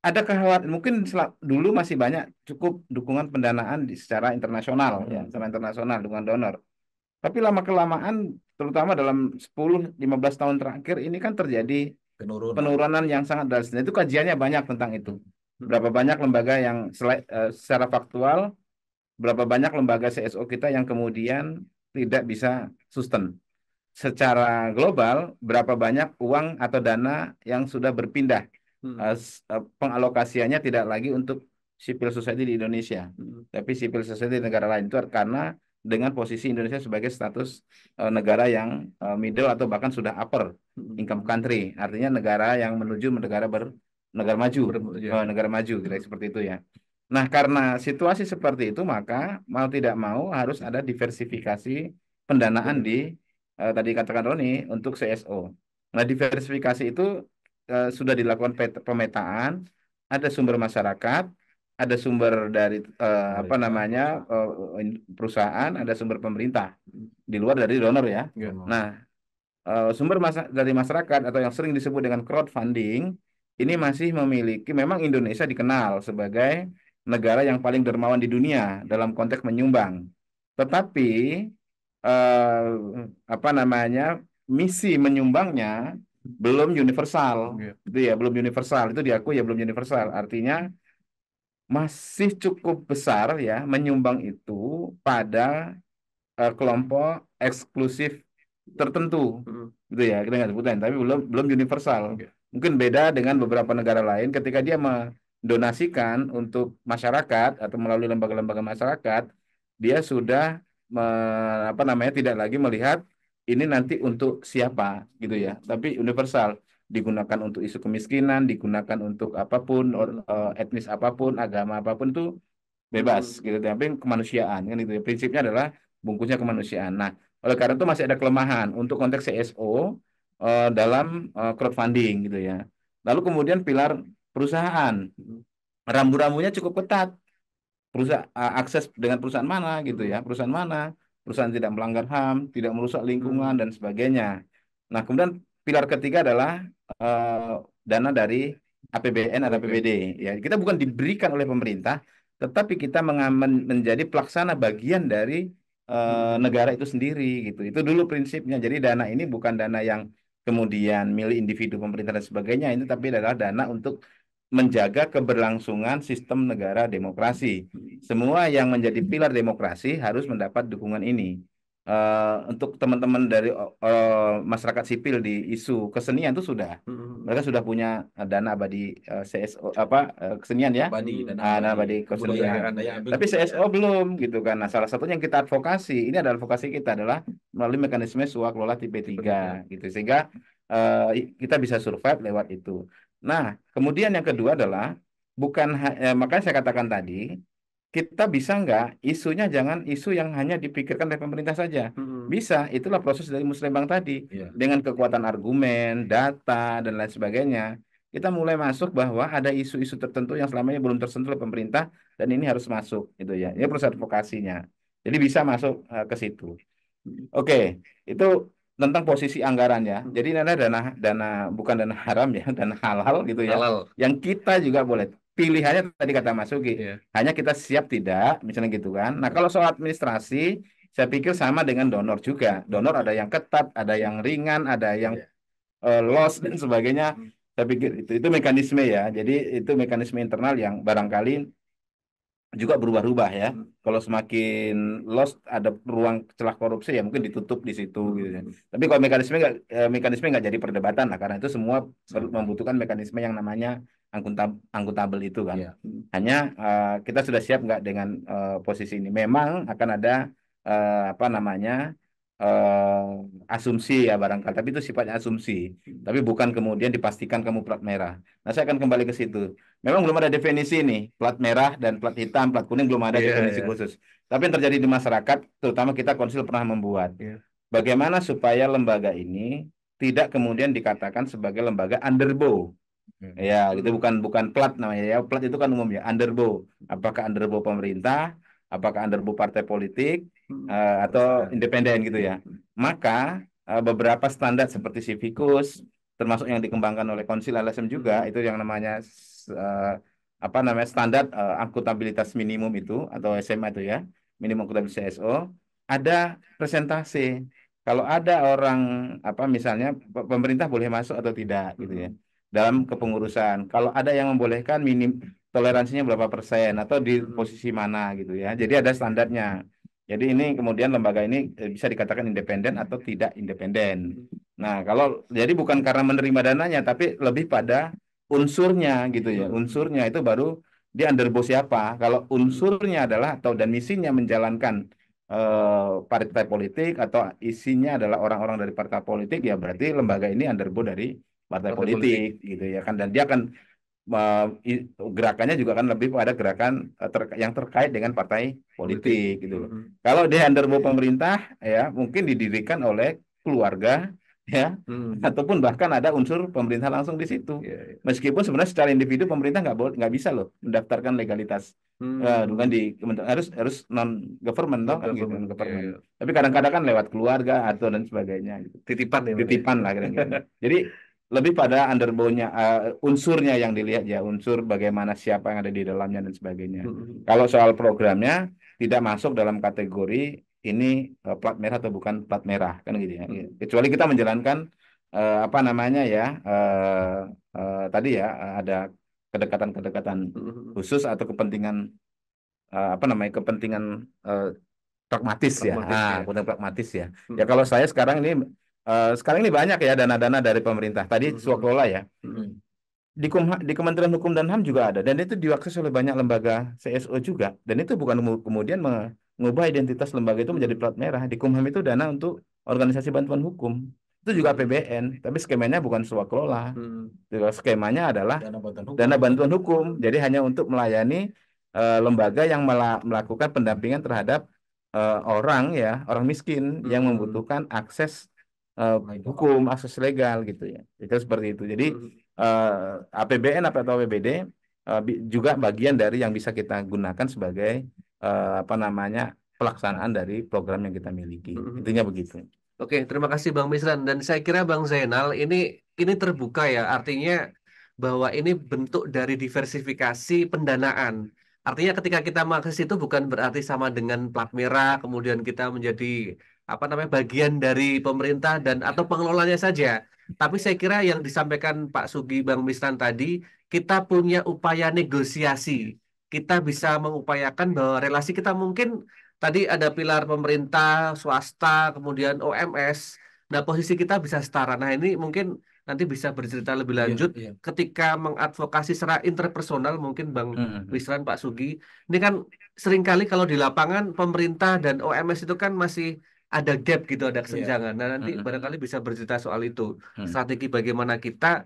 ada kekhawatiran mungkin dulu masih banyak cukup dukungan pendanaan secara internasional, ya, secara internasional dukungan donor. Tapi lama kelamaan, terutama dalam 10-15 tahun terakhir ini kan terjadi penurunan yang sangat drastis. Itu kajiannya banyak tentang itu. Berapa banyak lembaga yang secara faktual, berapa banyak lembaga CSO kita yang kemudian tidak bisa sustain. Secara global, berapa banyak uang atau dana yang sudah berpindah. Pengalokasiannya tidak lagi untuk civil society di Indonesia, tapi civil society di negara lain. Itu karena dengan posisi Indonesia sebagai status negara yang middle atau bahkan sudah upper income country, artinya negara yang menuju negara maju, negara maju, kira seperti itu ya. Nah, karena situasi seperti itu, maka mau tidak mau harus ada diversifikasi pendanaan di tadi katakan Roni untuk CSO. Nah, diversifikasi itu sudah dilakukan pemetaan, ada sumber masyarakat, ada sumber dari perusahaan, ada sumber pemerintah di luar dari donor ya. Nah, sumber dari masyarakat atau yang sering disebut dengan crowdfunding ini masih memiliki, memang Indonesia dikenal sebagai negara yang paling dermawan di dunia dalam konteks menyumbang. Tetapi misi menyumbangnya belum universal, gitu ya, belum universal, itu diakui ya, belum universal. Artinya masih cukup besar ya menyumbang itu pada kelompok eksklusif tertentu, gitu ya, kita nggak sebutin, tapi belum universal. Mungkin beda dengan beberapa negara lain ketika dia mendonasikan untuk masyarakat atau melalui lembaga-lembaga masyarakat, dia sudah tidak lagi melihat ini nanti untuk siapa, gitu ya, tapi universal, digunakan untuk isu kemiskinan, digunakan untuk apapun, etnis apapun, agama apapun itu bebas, gitu. Tapi kemanusiaan kan itu. Prinsipnya adalah bungkusnya kemanusiaan. Nah, oleh karena itu masih ada kelemahan untuk konteks CSO dalam crowdfunding, gitu ya. Lalu kemudian pilar perusahaan, rambu-rambunya cukup ketat. Akses dengan perusahaan mana, gitu ya, perusahaan tidak melanggar HAM, tidak merusak lingkungan dan sebagainya. Nah, kemudian pilar ketiga adalah dana dari APBN atau APBD. Ya, kita bukan diberikan oleh pemerintah, tetapi kita menjadi pelaksana bagian dari negara itu sendiri, gitu. Itu dulu prinsipnya. Jadi dana ini bukan dana yang kemudian milik individu, pemerintah dan sebagainya, ini tapi adalah dana untuk menjaga keberlangsungan sistem negara demokrasi. Semua yang menjadi pilar demokrasi harus mendapat dukungan ini. Untuk teman-teman dari masyarakat sipil di isu kesenian itu mereka sudah punya dana abadi CSO kesenian ya, dana abadi kesenian. Tapi CSO belum, gitu kan. Nah, salah satunya yang kita advokasi, ini adalah advokasi kita adalah melalui mekanisme swakelola tipe 3, gitu, sehingga kita bisa survive lewat itu. Nah, kemudian yang kedua adalah makanya saya katakan tadi, kita bisa nggak isunya jangan isu yang hanya dipikirkan oleh pemerintah saja. Bisa, itulah proses dari Musrembang tadi. Dengan kekuatan argumen, data, dan lain sebagainya, kita mulai masuk bahwa ada isu-isu tertentu yang selama ini belum tersentuh oleh pemerintah, dan ini harus masuk, gitu ya. Ini proses advokasinya. Jadi bisa masuk ke situ. Oke, itu tentang posisi anggaran ya. Jadi ini ada dana bukan dana haram ya, dana halal, gitu ya. Yang kita juga boleh pilihannya tadi kata Mas Ugi,
Iya.
hanya kita siap tidak, misalnya gitu kan. Nah, kalau soal administrasi, saya pikir sama dengan donor juga. Donor ada yang ketat, ada yang ringan, ada yang loss dan sebagainya. Saya pikir itu mekanisme ya. Jadi itu mekanisme internal yang barangkali juga berubah-ubah ya. Kalau semakin loss ada ruang celah korupsi ya mungkin ditutup di situ gitu ya. Tapi kalau mekanisme nggak jadi perdebatan lah karena itu semua membutuhkan mekanisme yang namanya akuntabel itu kan.
Iya.
Hanya kita sudah siap nggak dengan posisi ini. Memang akan ada apa namanya asumsi ya barangkali, tapi itu sifatnya asumsi. Tapi bukan kemudian dipastikan kamu plat merah. Nah, saya akan kembali ke situ. Memang belum ada definisi nih, plat merah dan plat hitam, plat kuning belum ada
Iya,
definisi
iya.
khusus. Tapi yang terjadi di masyarakat, terutama kita Konsil pernah membuat.
Iya.
Bagaimana supaya lembaga ini tidak kemudian dikatakan sebagai lembaga underbow. Ya, gitu bukan plat namanya ya. Plat itu kan umumnya underbow. Apakah underbow pemerintah, apakah underbow partai politik, atau independen gitu ya. Maka beberapa standar seperti Civicus, termasuk yang dikembangkan oleh Konsil LSM juga, itu yang namanya apa namanya standar akuntabilitas minimum itu atau SMA itu ya, minimum akuntabilitas CSO, ada presentase. Kalau ada orang apa misalnya pemerintah boleh masuk atau tidak gitu ya dalam kepengurusan. Kalau ada yang membolehkan minim toleransinya berapa persen atau di posisi mana gitu ya. Jadi ada standarnya. Jadi ini kemudian lembaga ini bisa dikatakan independen atau tidak independen. Nah, kalau jadi bukan karena menerima dananya, tapi lebih pada unsurnya gitu ya. Unsurnya itu baru dia underbow siapa. Kalau unsurnya adalah atau dan misinya menjalankan partai politik atau isinya adalah orang-orang dari partai politik, ya berarti lembaga ini underbow dari partai politik gitu ya kan. Dan dia akan gerakannya juga kan lebih pada gerakan yang terkait dengan partai politik gitu loh. Kalau dia underbow pemerintah ya mungkin didirikan oleh keluarga ya ataupun bahkan ada unsur pemerintah langsung di situ. Meskipun sebenarnya secara individu pemerintah nggak bisa loh mendaftarkan legalitas. Bukan di harus non government toh kan gitu non government. Tapi kadang-kadang kan lewat keluarga atau dan sebagainya gitu.
Titipan ya, Bang, ya?
Titipan lah kira-kira. Jadi lebih pada underbow-nya unsurnya yang dilihat ya, unsur bagaimana siapa yang ada di dalamnya dan sebagainya. Kalau soal programnya tidak masuk dalam kategori ini plat merah atau bukan plat merah kan gitu ya. Kecuali kita menjalankan apa namanya ya tadi ya ada kedekatan-kedekatan khusus atau kepentingan apa namanya kepentingan pragmatis ya. Kepentingan pragmatis ya. Ya kalau saya sekarang ini banyak ya dana-dana dari pemerintah. Tadi swakelola ya. Di Kementerian Hukum dan HAM juga ada. Dan itu diakses oleh banyak lembaga CSO juga. Dan itu bukan kemudian mengubah identitas lembaga itu menjadi plat merah. Di Kumham itu dana untuk organisasi bantuan hukum. Itu juga APBN. Tapi skemanya bukan swakelola. Skemanya adalah dana bantuan hukum. Jadi hanya untuk melayani lembaga yang melakukan pendampingan terhadap orang miskin yang membutuhkan akses hukum, akses legal gitu ya. Itu seperti itu. Jadi APBN atau APBD juga bagian dari yang bisa kita gunakan sebagai apa namanya pelaksanaan dari program yang kita miliki. Intinya begitu.
Oke, terima kasih Bang Misran. Dan saya kira Bang Zainal ini terbuka ya, artinya bahwa ini bentuk dari diversifikasi pendanaan. Artinya ketika kita mengakses itu bukan berarti sama dengan plat merah, kemudian kita menjadi apa namanya bagian dari pemerintah dan atau pengelolanya saja. Tapi saya kira yang disampaikan Pak Sugi Bang Misran tadi, kita punya upaya negosiasi. Kita bisa mengupayakan bahwa relasi kita mungkin tadi ada pilar pemerintah, swasta, kemudian OMS. Nah, posisi kita bisa setara. Nah, ini mungkin nanti bisa bercerita lebih lanjut ketika mengadvokasi secara interpersonal mungkin Bang Wisran, Pak Sugi. Ini kan seringkali kalau di lapangan pemerintah dan OMS itu kan masih ada gap gitu, ada kesenjangan. Nah, nanti barangkali bisa bercerita soal itu. Strategi bagaimana kita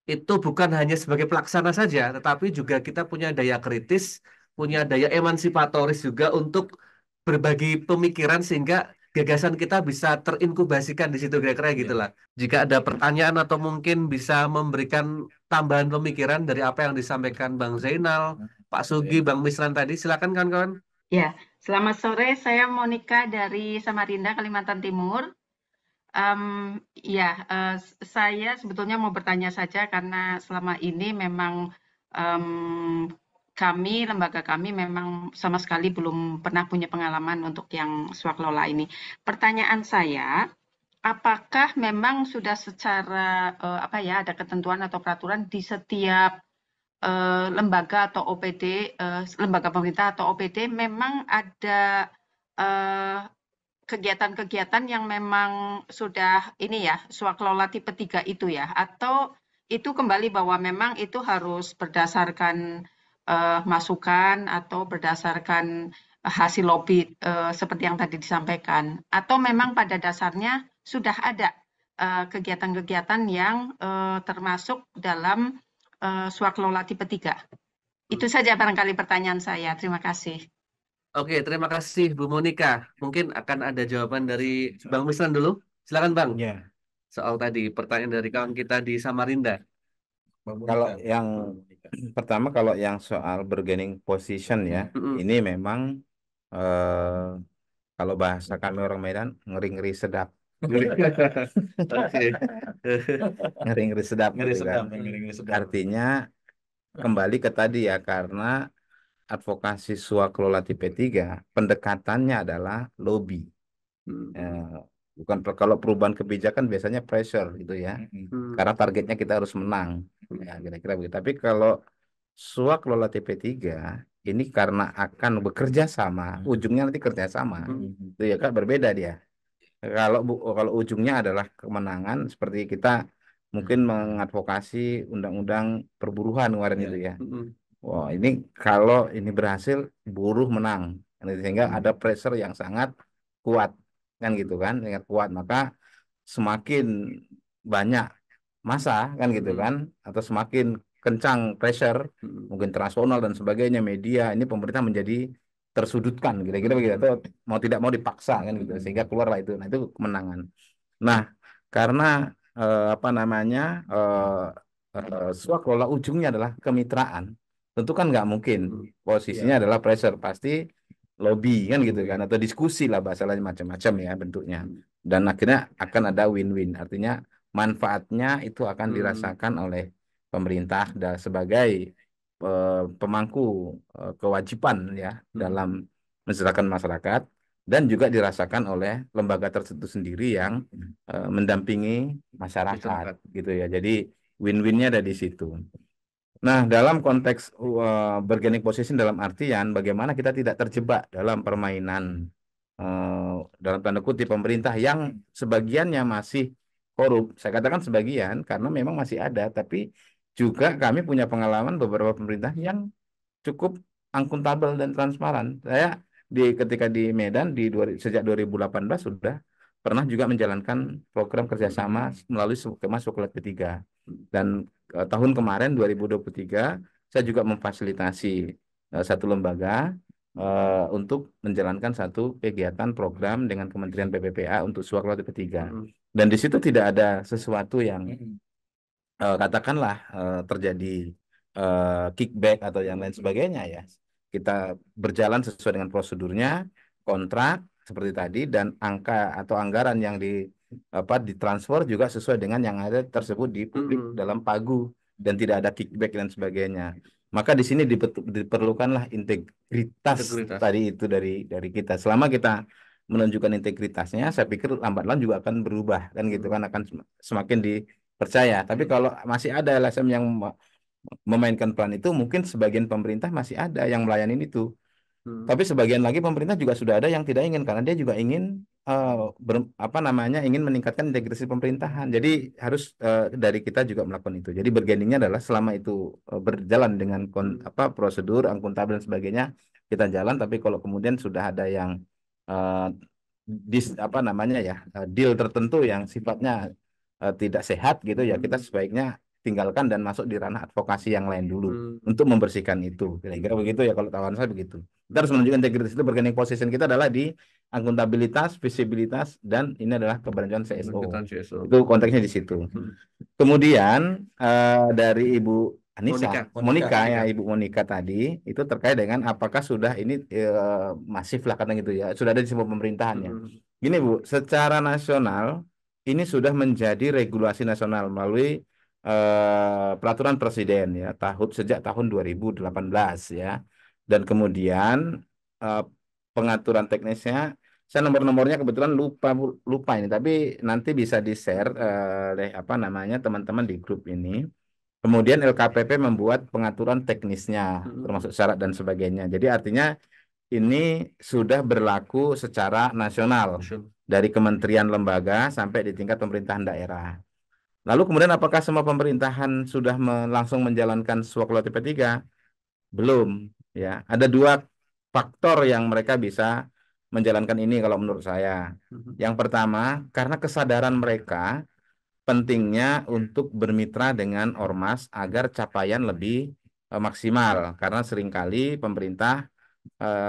itu bukan hanya sebagai pelaksana saja, tetapi juga kita punya daya kritis, punya daya emansipatoris juga untuk berbagi pemikiran sehingga gagasan kita bisa terinkubasikan di situ kira-kira gitulah. Jika ada pertanyaan atau mungkin bisa memberikan tambahan pemikiran dari apa yang disampaikan Bang Zainal, Pak Sugi, Bang Misran tadi, silakan kawan-kawan.
Ya, selamat sore. Saya Monica dari Samarinda, Kalimantan Timur. Saya sebetulnya mau bertanya saja karena selama ini memang lembaga kami memang sama sekali belum pernah punya pengalaman untuk yang swakelola ini. Pertanyaan saya, apakah memang sudah secara ada ketentuan atau peraturan di setiap lembaga atau OPD, lembaga pemerintah atau OPD memang ada kegiatan-kegiatan yang memang sudah ini ya, swakelola tipe 3 itu ya, atau itu kembali bahwa memang itu harus berdasarkan masukan atau berdasarkan hasil lobby seperti yang tadi disampaikan, atau memang pada dasarnya sudah ada kegiatan-kegiatan yang termasuk dalam swakelola tipe 3. Itu saja barangkali pertanyaan saya. Terima kasih.
Oke, terima kasih Bu Monika. Mungkin akan ada jawaban dari Bang Misran dulu. Silakan Bang.
Ya,
Soal tadi pertanyaan dari kawan kita di Samarinda.
kalau yang pertama kalau yang soal bargaining position ya, ini memang kalau bahasa kami orang Medan ngeri-ngeri sedap.
Oke.
Ngeri-ngeri sedap
Ngeri
gitu
sedap,
kan.
ngeri sedap.
Artinya kembali ke tadi ya, karena advokasi swakelola tipe 3 pendekatannya adalah lobby. Bukan kalau perubahan kebijakan biasanya pressure gitu ya. Karena targetnya kita harus menang. Ya, kira-kira begitu. Tapi kalau swakelola tipe 3 ini karena akan bekerja sama, ujungnya nanti kerja sama. Itu ya kan berbeda dia. Kalau ujungnya adalah kemenangan seperti kita mungkin mengadvokasi undang-undang perburuhan kemarin itu ya. Wah, ini kalau ini berhasil buruh menang. Sehingga ada pressure yang sangat kuat kan gitu kan, sangat kuat, maka semakin banyak massa kan gitu kan, atau semakin kencang pressure mungkin internasional dan sebagainya, media, ini pemerintah menjadi tersudutkan kira-kira begitu, atau mau tidak mau dipaksa kan gitu, sehingga keluarlah itu. Nah, itu kemenangan. Nah, karena swakelola ujungnya adalah kemitraan, tentu kan nggak mungkin posisinya adalah pressure, pasti lobby kan gitu kan, atau diskusi lah, bahasa lain macam-macam ya bentuknya, dan akhirnya akan ada win-win, artinya manfaatnya itu akan dirasakan oleh pemerintah dan sebagai pemangku kewajiban ya dalam mensejahterakan masyarakat, dan juga dirasakan oleh lembaga tertentu sendiri yang mendampingi masyarakat gitu ya. Jadi win-winnya ada di situ. Nah, dalam konteks bargaining position dalam artian bagaimana kita tidak terjebak dalam permainan dalam tanda kutip pemerintah yang sebagiannya masih korup. Saya katakan sebagian karena memang masih ada, tapi juga kami punya pengalaman beberapa pemerintah yang cukup akuntabel dan transparan. Saya ketika di Medan sejak 2018 sudah pernah juga menjalankan program kerjasama melalui skema swakelola ketiga. Dan tahun kemarin 2023 saya juga memfasilitasi satu lembaga untuk menjalankan satu kegiatan program dengan Kementerian PPPA untuk swakelola ketiga. Dan di situ tidak ada sesuatu yang katakanlah terjadi kickback atau yang lain sebagainya ya. Kita berjalan sesuai dengan prosedurnya, kontrak seperti tadi, dan angka atau anggaran yang ditransfer juga sesuai dengan yang ada tersebut di publik dalam pagu, dan tidak ada kickback dan sebagainya. Maka di sini diperlukanlah integritas tadi itu dari kita. Selama kita menunjukkan integritasnya, saya pikir lambat laun juga akan berubah kan gitu kan, akan semakin dipercaya. Tapi kalau masih ada LSM yang memainkan peran itu, mungkin sebagian pemerintah masih ada yang melayani itu. Tapi sebagian lagi pemerintah juga sudah ada yang tidak ingin, karena dia juga ingin ingin meningkatkan integrasi pemerintahan. Jadi harus dari kita juga melakukan itu. Jadi bargainingnya adalah selama itu berjalan dengan prosedur akuntabel dan sebagainya, kita jalan. Tapi kalau kemudian sudah ada yang deal tertentu yang sifatnya tidak sehat gitu ya, kita sebaiknya tinggalkan dan masuk di ranah advokasi yang lain dulu untuk membersihkan itu. Kira-kira begitu ya, kalau tawaran saya begitu. Kita harus menunjukkan integritas itu. Bargaining position kita adalah di akuntabilitas, visibilitas, dan ini adalah keberlanjutan CSO. Itu konteksnya di situ. Kemudian dari Ibu Monika ya, Ibu Monika tadi itu terkait dengan apakah sudah ini masif lah katanya gitu ya, sudah ada di semua pemerintahannya. Gini Bu, secara nasional ini sudah menjadi regulasi nasional melalui peraturan presiden ya sejak tahun 2018 ya. Dan kemudian eh, pengaturan teknisnya saya nomor-nomornya kebetulan lupa ini, tapi nanti bisa di-share oleh apa namanya teman-teman di grup ini. Kemudian LKPP membuat pengaturan teknisnya termasuk syarat dan sebagainya. Jadi artinya ini sudah berlaku secara nasional dari kementerian lembaga sampai di tingkat pemerintahan daerah. Lalu kemudian apakah semua pemerintahan sudah langsung menjalankan swaklola tipe 3? Belum, ya. Ada dua faktor yang mereka bisa menjalankan ini kalau menurut saya. Yang pertama, karena kesadaran mereka pentingnya untuk bermitra dengan ormas agar capaian lebih maksimal. Karena seringkali pemerintah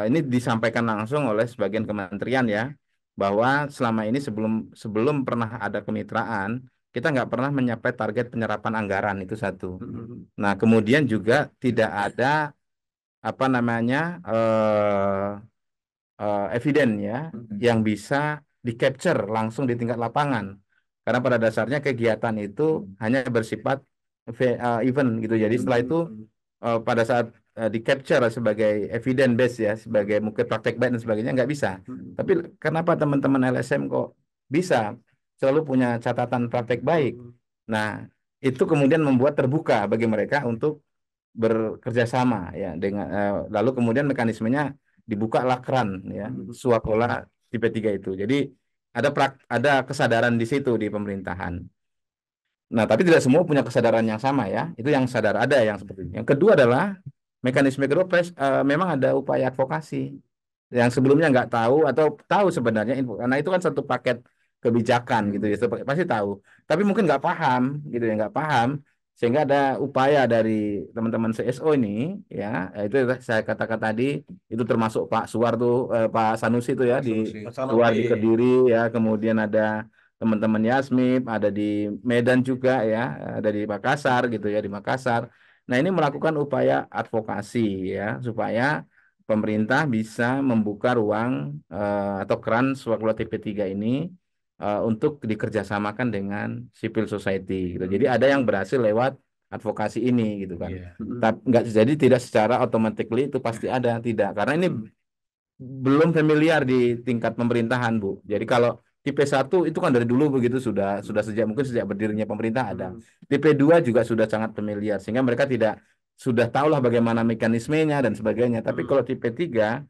ini disampaikan langsung oleh sebagian kementerian ya, bahwa selama ini sebelum sebelum pernah ada kemitraan, kita nggak pernah mencapai target penyerapan anggaran, itu satu. Nah, kemudian juga tidak ada apa namanya eviden ya yang bisa di capture langsung di tingkat lapangan. Karena pada dasarnya kegiatan itu hanya bersifat event gitu. Jadi setelah itu pada saat di capture sebagai evidence base ya, sebagai mungkin praktek baik dan sebagainya nggak bisa. Tapi kenapa teman-teman LSM kok bisa selalu punya catatan praktek baik? Nah, itu kemudian membuat terbuka bagi mereka untuk bekerja sama ya dengan lalu kemudian mekanismenya dibuka keran ya swaklola tipe 3 itu. Jadi ada kesadaran di situ di pemerintahan. Nah, tapi tidak semua punya kesadaran yang sama ya. Itu yang sadar ada yang seperti itu. Yang kedua adalah mekanisme kedua memang ada upaya advokasi yang sebelumnya nggak tahu atau tahu sebenarnya info karena itu kan satu paket kebijakan gitu ya pasti tahu tapi mungkin nggak paham gitu ya nggak paham sehingga ada upaya dari teman-teman CSO ini ya itu saya katakan tadi itu termasuk Pak Suwar tuh Pak Sanusi itu ya di Suwar di Kediri ya kemudian ada teman-teman Yasmip ada di Medan juga ya ada di Makassar gitu ya di Makassar. Nah, ini melakukan upaya advokasi ya supaya pemerintah bisa membuka ruang atau keran swaklola tipe 3 ini untuk dikerjasamakan dengan civil society gitu. Jadi ada yang berhasil lewat advokasi ini gitu kan. Tapi nggak jadi tidak secara automatically itu pasti ada tidak karena ini belum familiar di tingkat pemerintahan Bu. Jadi kalau tipe 1 itu kan dari dulu begitu sudah sejak mungkin sejak berdirinya pemerintah ada. Tipe 2 juga sudah sangat familiar sehingga mereka tidak sudah tahulah bagaimana mekanismenya dan sebagainya. Tapi kalau tipe 3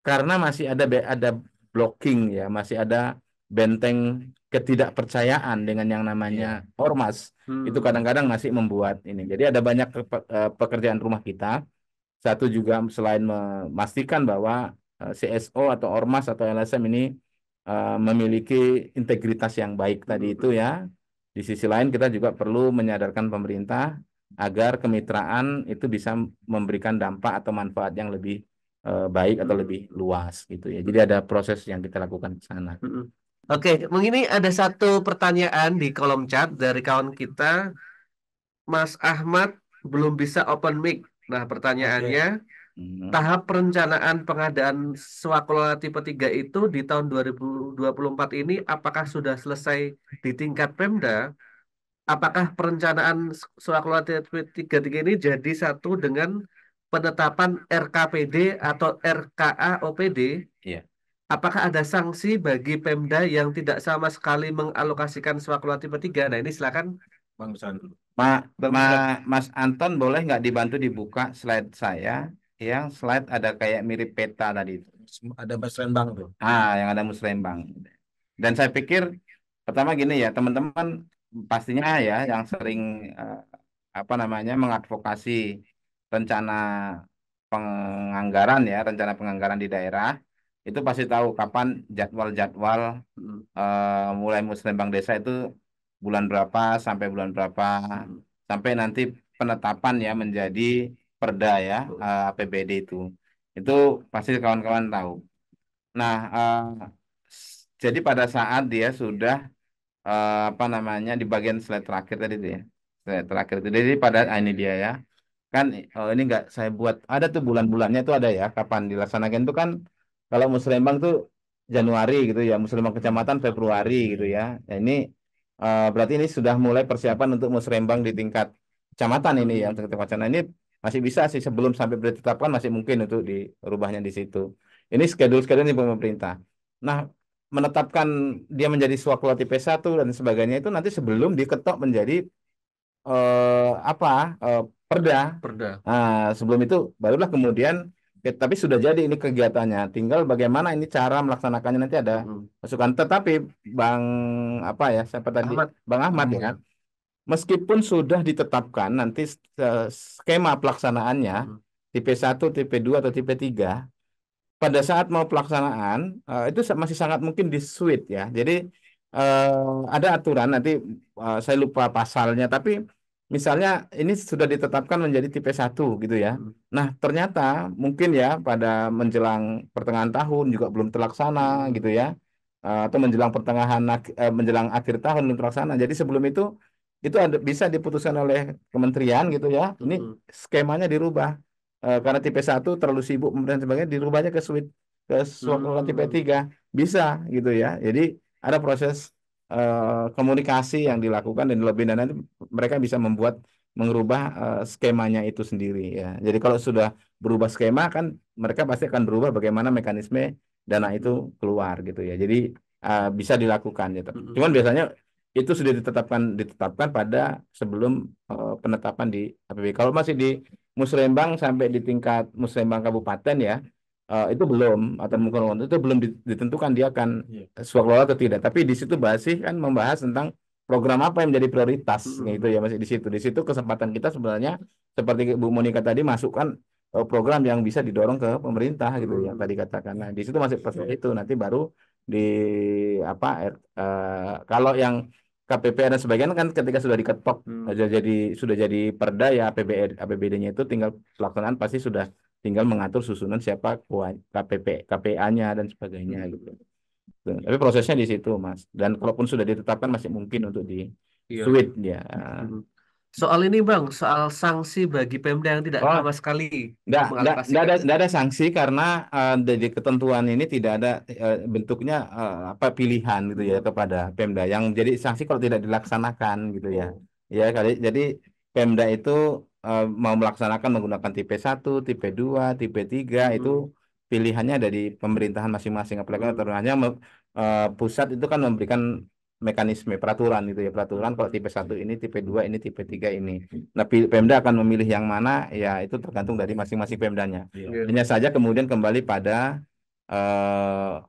karena masih ada blocking ya, masih ada benteng ketidakpercayaan dengan yang namanya ormas. Itu kadang-kadang masih membuat ini. Jadi ada banyak pekerjaan rumah kita. Satu juga selain memastikan bahwa CSO atau ormas atau LSM ini memiliki integritas yang baik tadi itu ya. Di sisi lain kita juga perlu menyadarkan pemerintah agar kemitraan itu bisa memberikan dampak atau manfaat yang lebih baik atau lebih luas gitu ya. Jadi ada proses yang kita lakukan ke sana.
Oke, mungkin ini ada satu pertanyaan di kolom chat dari kawan kita, Mas Ahmad belum bisa open mic. Nah, pertanyaannya, tahap perencanaan pengadaan swaklola tipe 3 itu di tahun 2024 ini apakah sudah selesai di tingkat Pemda? Apakah perencanaan swaklola tipe 3 ini jadi satu dengan penetapan RKPD atau RKA OPD?
Iya.
Apakah ada sanksi bagi Pemda yang tidak sama sekali mengalokasikan swaklola tipe 3? Nah, ini silakan
Bang Besran.
Mas Anton boleh nggak dibantu dibuka slide saya yang slide ada kayak mirip peta tadi itu.
Ada Musrembang tuh.
Yang ada Musrembang. Dan saya pikir pertama gini ya teman-teman pastinya ya yang sering apa namanya mengadvokasi rencana penganggaran ya rencana penganggaran di daerah itu pasti tahu kapan jadwal-jadwal mulai Musrembang desa itu bulan berapa sampai bulan berapa sampai nanti penetapan ya menjadi perda ya APBD itu pasti kawan-kawan tahu. Nah, jadi pada saat dia sudah apa namanya di bagian slide terakhir tadi itu ya, slide terakhir itu jadi pada ini dia ya, kan ini enggak saya buat ada tuh bulan-bulannya itu ada ya kapan dilaksanakan itu kan kalau Musrembang tuh Januari gitu ya, Musrembang kecamatan Februari gitu ya. Nah, ini Berarti ini sudah mulai persiapan untuk musrembang di tingkat kecamatan ini ya, untuk tingkat kecamatan ini masih bisa sih sebelum sampai ditetapkan masih mungkin untuk dirubahnya di situ. Ini schedule-schedule dari pemerintah. Nah, menetapkan dia menjadi swaklola tipe 1 dan sebagainya itu nanti sebelum diketok menjadi apa perda.
Perda.
Nah, sebelum itu barulah kemudian tapi sudah jadi ini kegiatannya. Tinggal bagaimana ini cara melaksanakannya nanti ada masukan. Tetapi Bang apa ya siapa tadi
Ahmad.
Bang Ahmad ya kan, meskipun sudah ditetapkan nanti skema pelaksanaannya tipe 1, tipe 2 atau tipe 3 pada saat mau pelaksanaan itu masih sangat mungkin di switch ya. Jadi ada aturan nanti saya lupa pasalnya tapi misalnya ini sudah ditetapkan menjadi tipe 1 gitu ya. Nah, ternyata mungkin ya pada menjelang pertengahan tahun juga belum terlaksana gitu ya. Atau menjelang menjelang akhir tahun belum terlaksana. Jadi sebelum itu ada bisa diputuskan oleh kementerian gitu ya. Ini skemanya dirubah. Karena tipe 1 terlalu sibuk dan sebagainya dirubahnya ke swaklola tipe 3 bisa gitu ya. Jadi ada proses komunikasi yang dilakukan dan lebih dan nanti mereka bisa mengubah skemanya itu sendiri ya. Jadi kalau sudah berubah skema kan mereka pasti akan berubah bagaimana mekanisme dana itu keluar gitu ya. Jadi bisa dilakukan gitu. Cuman biasanya itu sudah ditetapkan pada sebelum penetapan di APB. Kalau masih di Musrembang sampai di tingkat Musrembang Kabupaten ya itu belum atau mungkin itu belum ditentukan dia akan swaklola atau tidak. Tapi di situ masih kan membahas tentang program apa yang menjadi prioritas gitu ya masih di situ. Di situ kesempatan kita sebenarnya seperti Bu Monika tadi masukkan program yang bisa didorong ke pemerintah gitu ya tadi katakan. Nah, di situ masih proses itu nanti baru di apa kalau yang KPP dan sebagainya kan ketika sudah diketok sudah jadi perda ya APBD-nya itu tinggal pelaksanaan pasti sudah tinggal mengatur susunan siapa KPP KPA-nya dan sebagainya gitu. Tapi prosesnya di situ Mas. Dan kalaupun sudah ditetapkan masih mungkin untuk di switch ya.
Soal ini Bang, soal sanksi bagi Pemda yang tidak sama sekali
Nggak ada sanksi karena dari ketentuan ini tidak ada bentuknya apa pilihan gitu ya kepada Pemda. Yang jadi sanksi kalau tidak dilaksanakan gitu ya. Ya kali jadi Pemda itu mau melaksanakan menggunakan tipe 1, tipe 2, tipe 3 itu pilihannya dari pemerintahan masing-masing. Apalagi aturannya pusat itu kan memberikan mekanisme peraturan itu ya peraturan kalau tipe 1 ini tipe 2 ini tipe 3 ini. Nah, Pemda akan memilih yang mana ya itu tergantung dari masing-masing Pemdanya. Hanya saja kemudian kembali pada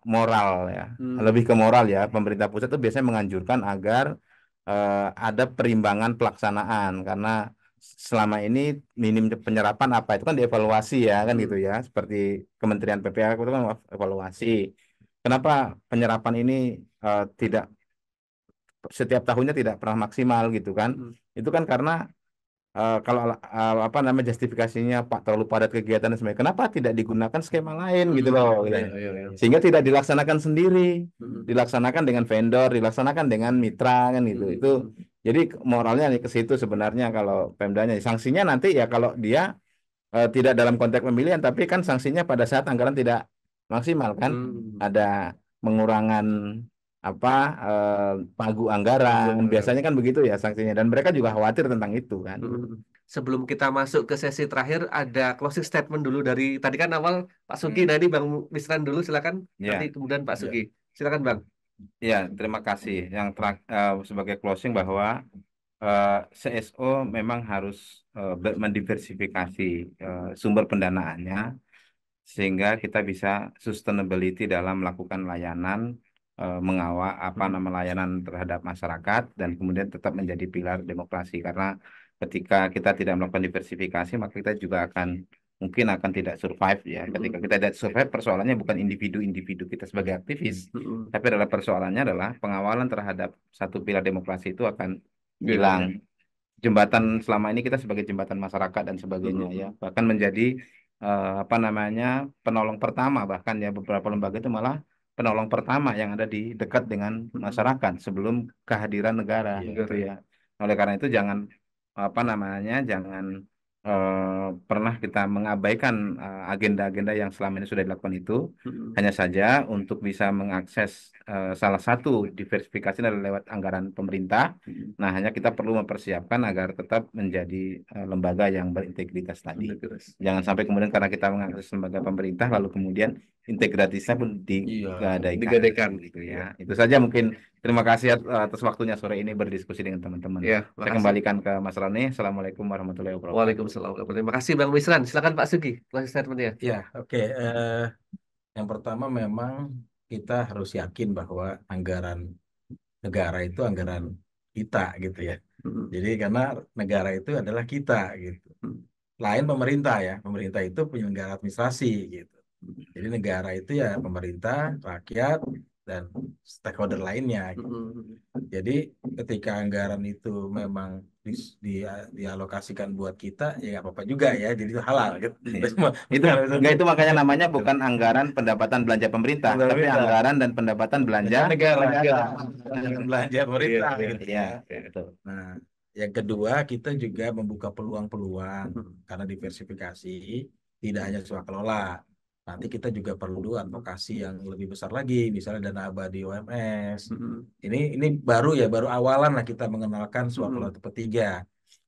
moral ya. Lebih ke moral ya. Pemerintah pusat itu biasanya menganjurkan agar ada perimbangan pelaksanaan karena selama ini minim penyerapan apa itu kan dievaluasi ya kan gitu ya. Seperti Kementerian PPA itu kan evaluasi. Kenapa penyerapan ini tidak setiap tahunnya tidak pernah maksimal gitu kan? Itu kan karena kalau apa namanya justifikasinya Pak terlalu padat kegiatan dan sebagainya. Kenapa tidak digunakan skema lain gitu loh? Gitu. Sehingga tidak dilaksanakan sendiri, dilaksanakan dengan vendor, dilaksanakan dengan mitra kan gitu. Itu jadi moralnya nih ke situ sebenarnya kalau Pemdanya. Sanksinya nanti ya kalau dia tidak dalam konteks pemilihan, tapi kan sanksinya pada saat anggaran tidak maksimal kan, ada pengurangan apa pagu anggaran biasanya kan begitu ya sanksinya dan mereka juga khawatir tentang itu kan.
Sebelum kita masuk ke sesi terakhir ada closing statement dulu dari tadi kan awal Pak Sugi tadi Bang Misran dulu silakan nanti kemudian Pak Sugi silakan Bang.
Ya terima kasih yang sebagai closing bahwa CSO memang harus mendiversifikasi sumber pendanaannya sehingga kita bisa sustainability dalam melakukan layanan mengawal layanan terhadap masyarakat dan kemudian tetap menjadi pilar demokrasi karena ketika kita tidak melakukan diversifikasi maka kita juga mungkin akan tidak survive ya ketika kita tidak survive persoalannya bukan individu-individu kita sebagai aktivis tapi adalah persoalannya adalah pengawalan terhadap satu pilar demokrasi itu akan hilang jembatan selama ini kita sebagai jembatan masyarakat dan sebagainya ya bahkan menjadi penolong pertama bahkan ya beberapa lembaga itu malah penolong pertama yang ada di dekat dengan masyarakat sebelum kehadiran negara gitu ya. Oleh karena itu jangan jangan pernah kita mengabaikan agenda-agenda yang selama ini sudah dilakukan itu. Hanya saja untuk bisa mengakses salah satu diversifikasi adalah lewat anggaran pemerintah. Nah, hanya kita perlu mempersiapkan agar tetap menjadi lembaga yang berintegritas tadi. Jangan sampai kemudian karena kita mengakses lembaga pemerintah lalu kemudian integritasnya pun digadaikan gitu ya. Itu saja mungkin. Terima kasih atas waktunya sore ini berdiskusi dengan teman-teman.
Ya,
Saya kembalikan ke Mas Roni. Assalamualaikum warahmatullahi wabarakatuh.
Waalaikumsalam. Terima kasih Bang Misran. Silakan Pak Sugi, closing statement-nya.
Ya, oke. Yang pertama memang kita harus yakin bahwa anggaran negara itu anggaran kita gitu ya. Jadi karena negara itu adalah kita gitu. Lain pemerintah ya. Pemerintah itu penyelenggara administrasi gitu. Jadi negara itu ya pemerintah, rakyat, dan stakeholder lainnya gitu. Jadi ketika anggaran itu memang dialokasikan buat kita ya nggak apa-apa juga ya, jadi itu halal gitu.
Itu makanya namanya bukan anggaran pendapatan belanja pemerintah, tapi anggaran dan pendapatan belanja
negara. Belanja pemerintah gitu
ya.
Nah, yang kedua kita juga membuka peluang-peluang karena diversifikasi tidak hanya swakelola. Nanti kita juga perlu advokasi yang lebih besar lagi, misalnya dana abadi OMS. Ini baru awalan lah kita mengenalkan swakelola tipe 3.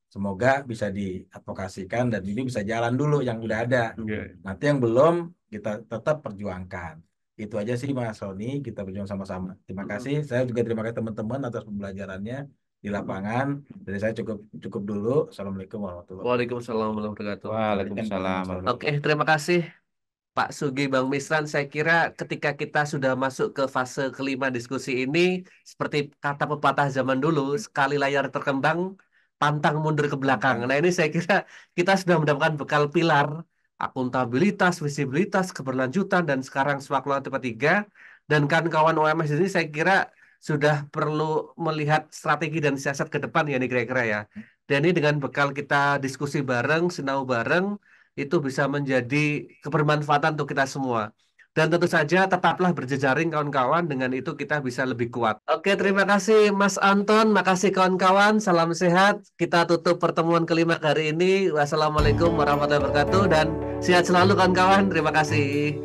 Semoga bisa diadvokasikan dan ini bisa jalan dulu yang udah ada. Nanti yang belum kita tetap perjuangkan. Itu aja sih Mas Roni, kita berjuang sama-sama. Terima kasih. Saya juga terima kasih teman-teman atas pembelajarannya di lapangan. Jadi saya cukup dulu. Assalamualaikum warahmatullahi wabarakatuh.
Waalaikumsalam warahmatullahi wabarakatuh.
Waalaikumsalam.
Oke, terima kasih Pak Sugi, Bang Misran. Saya kira ketika kita sudah masuk ke fase kelima diskusi ini, seperti kata pepatah zaman dulu, sekali layar terkembang, pantang mundur ke belakang. Nah, ini saya kira kita sudah mendapatkan bekal pilar akuntabilitas, visibilitas, keberlanjutan, dan sekarang swakelola tipe 3. Dan kawan-kawan OMS ini saya kira sudah perlu melihat strategi dan siasat ke depan ya, nih kira-kira ya. Dan ini dengan bekal kita diskusi bareng, sinau bareng, itu bisa menjadi kebermanfaatan untuk kita semua. Dan tentu saja tetaplah berjejaring kawan-kawan, dengan itu kita bisa lebih kuat. Oke, terima kasih Mas Anton, makasih kawan-kawan, salam sehat. Kita tutup pertemuan kelima hari ini. Wassalamualaikum warahmatullahi wabarakatuh dan sehat selalu kawan-kawan. Terima kasih.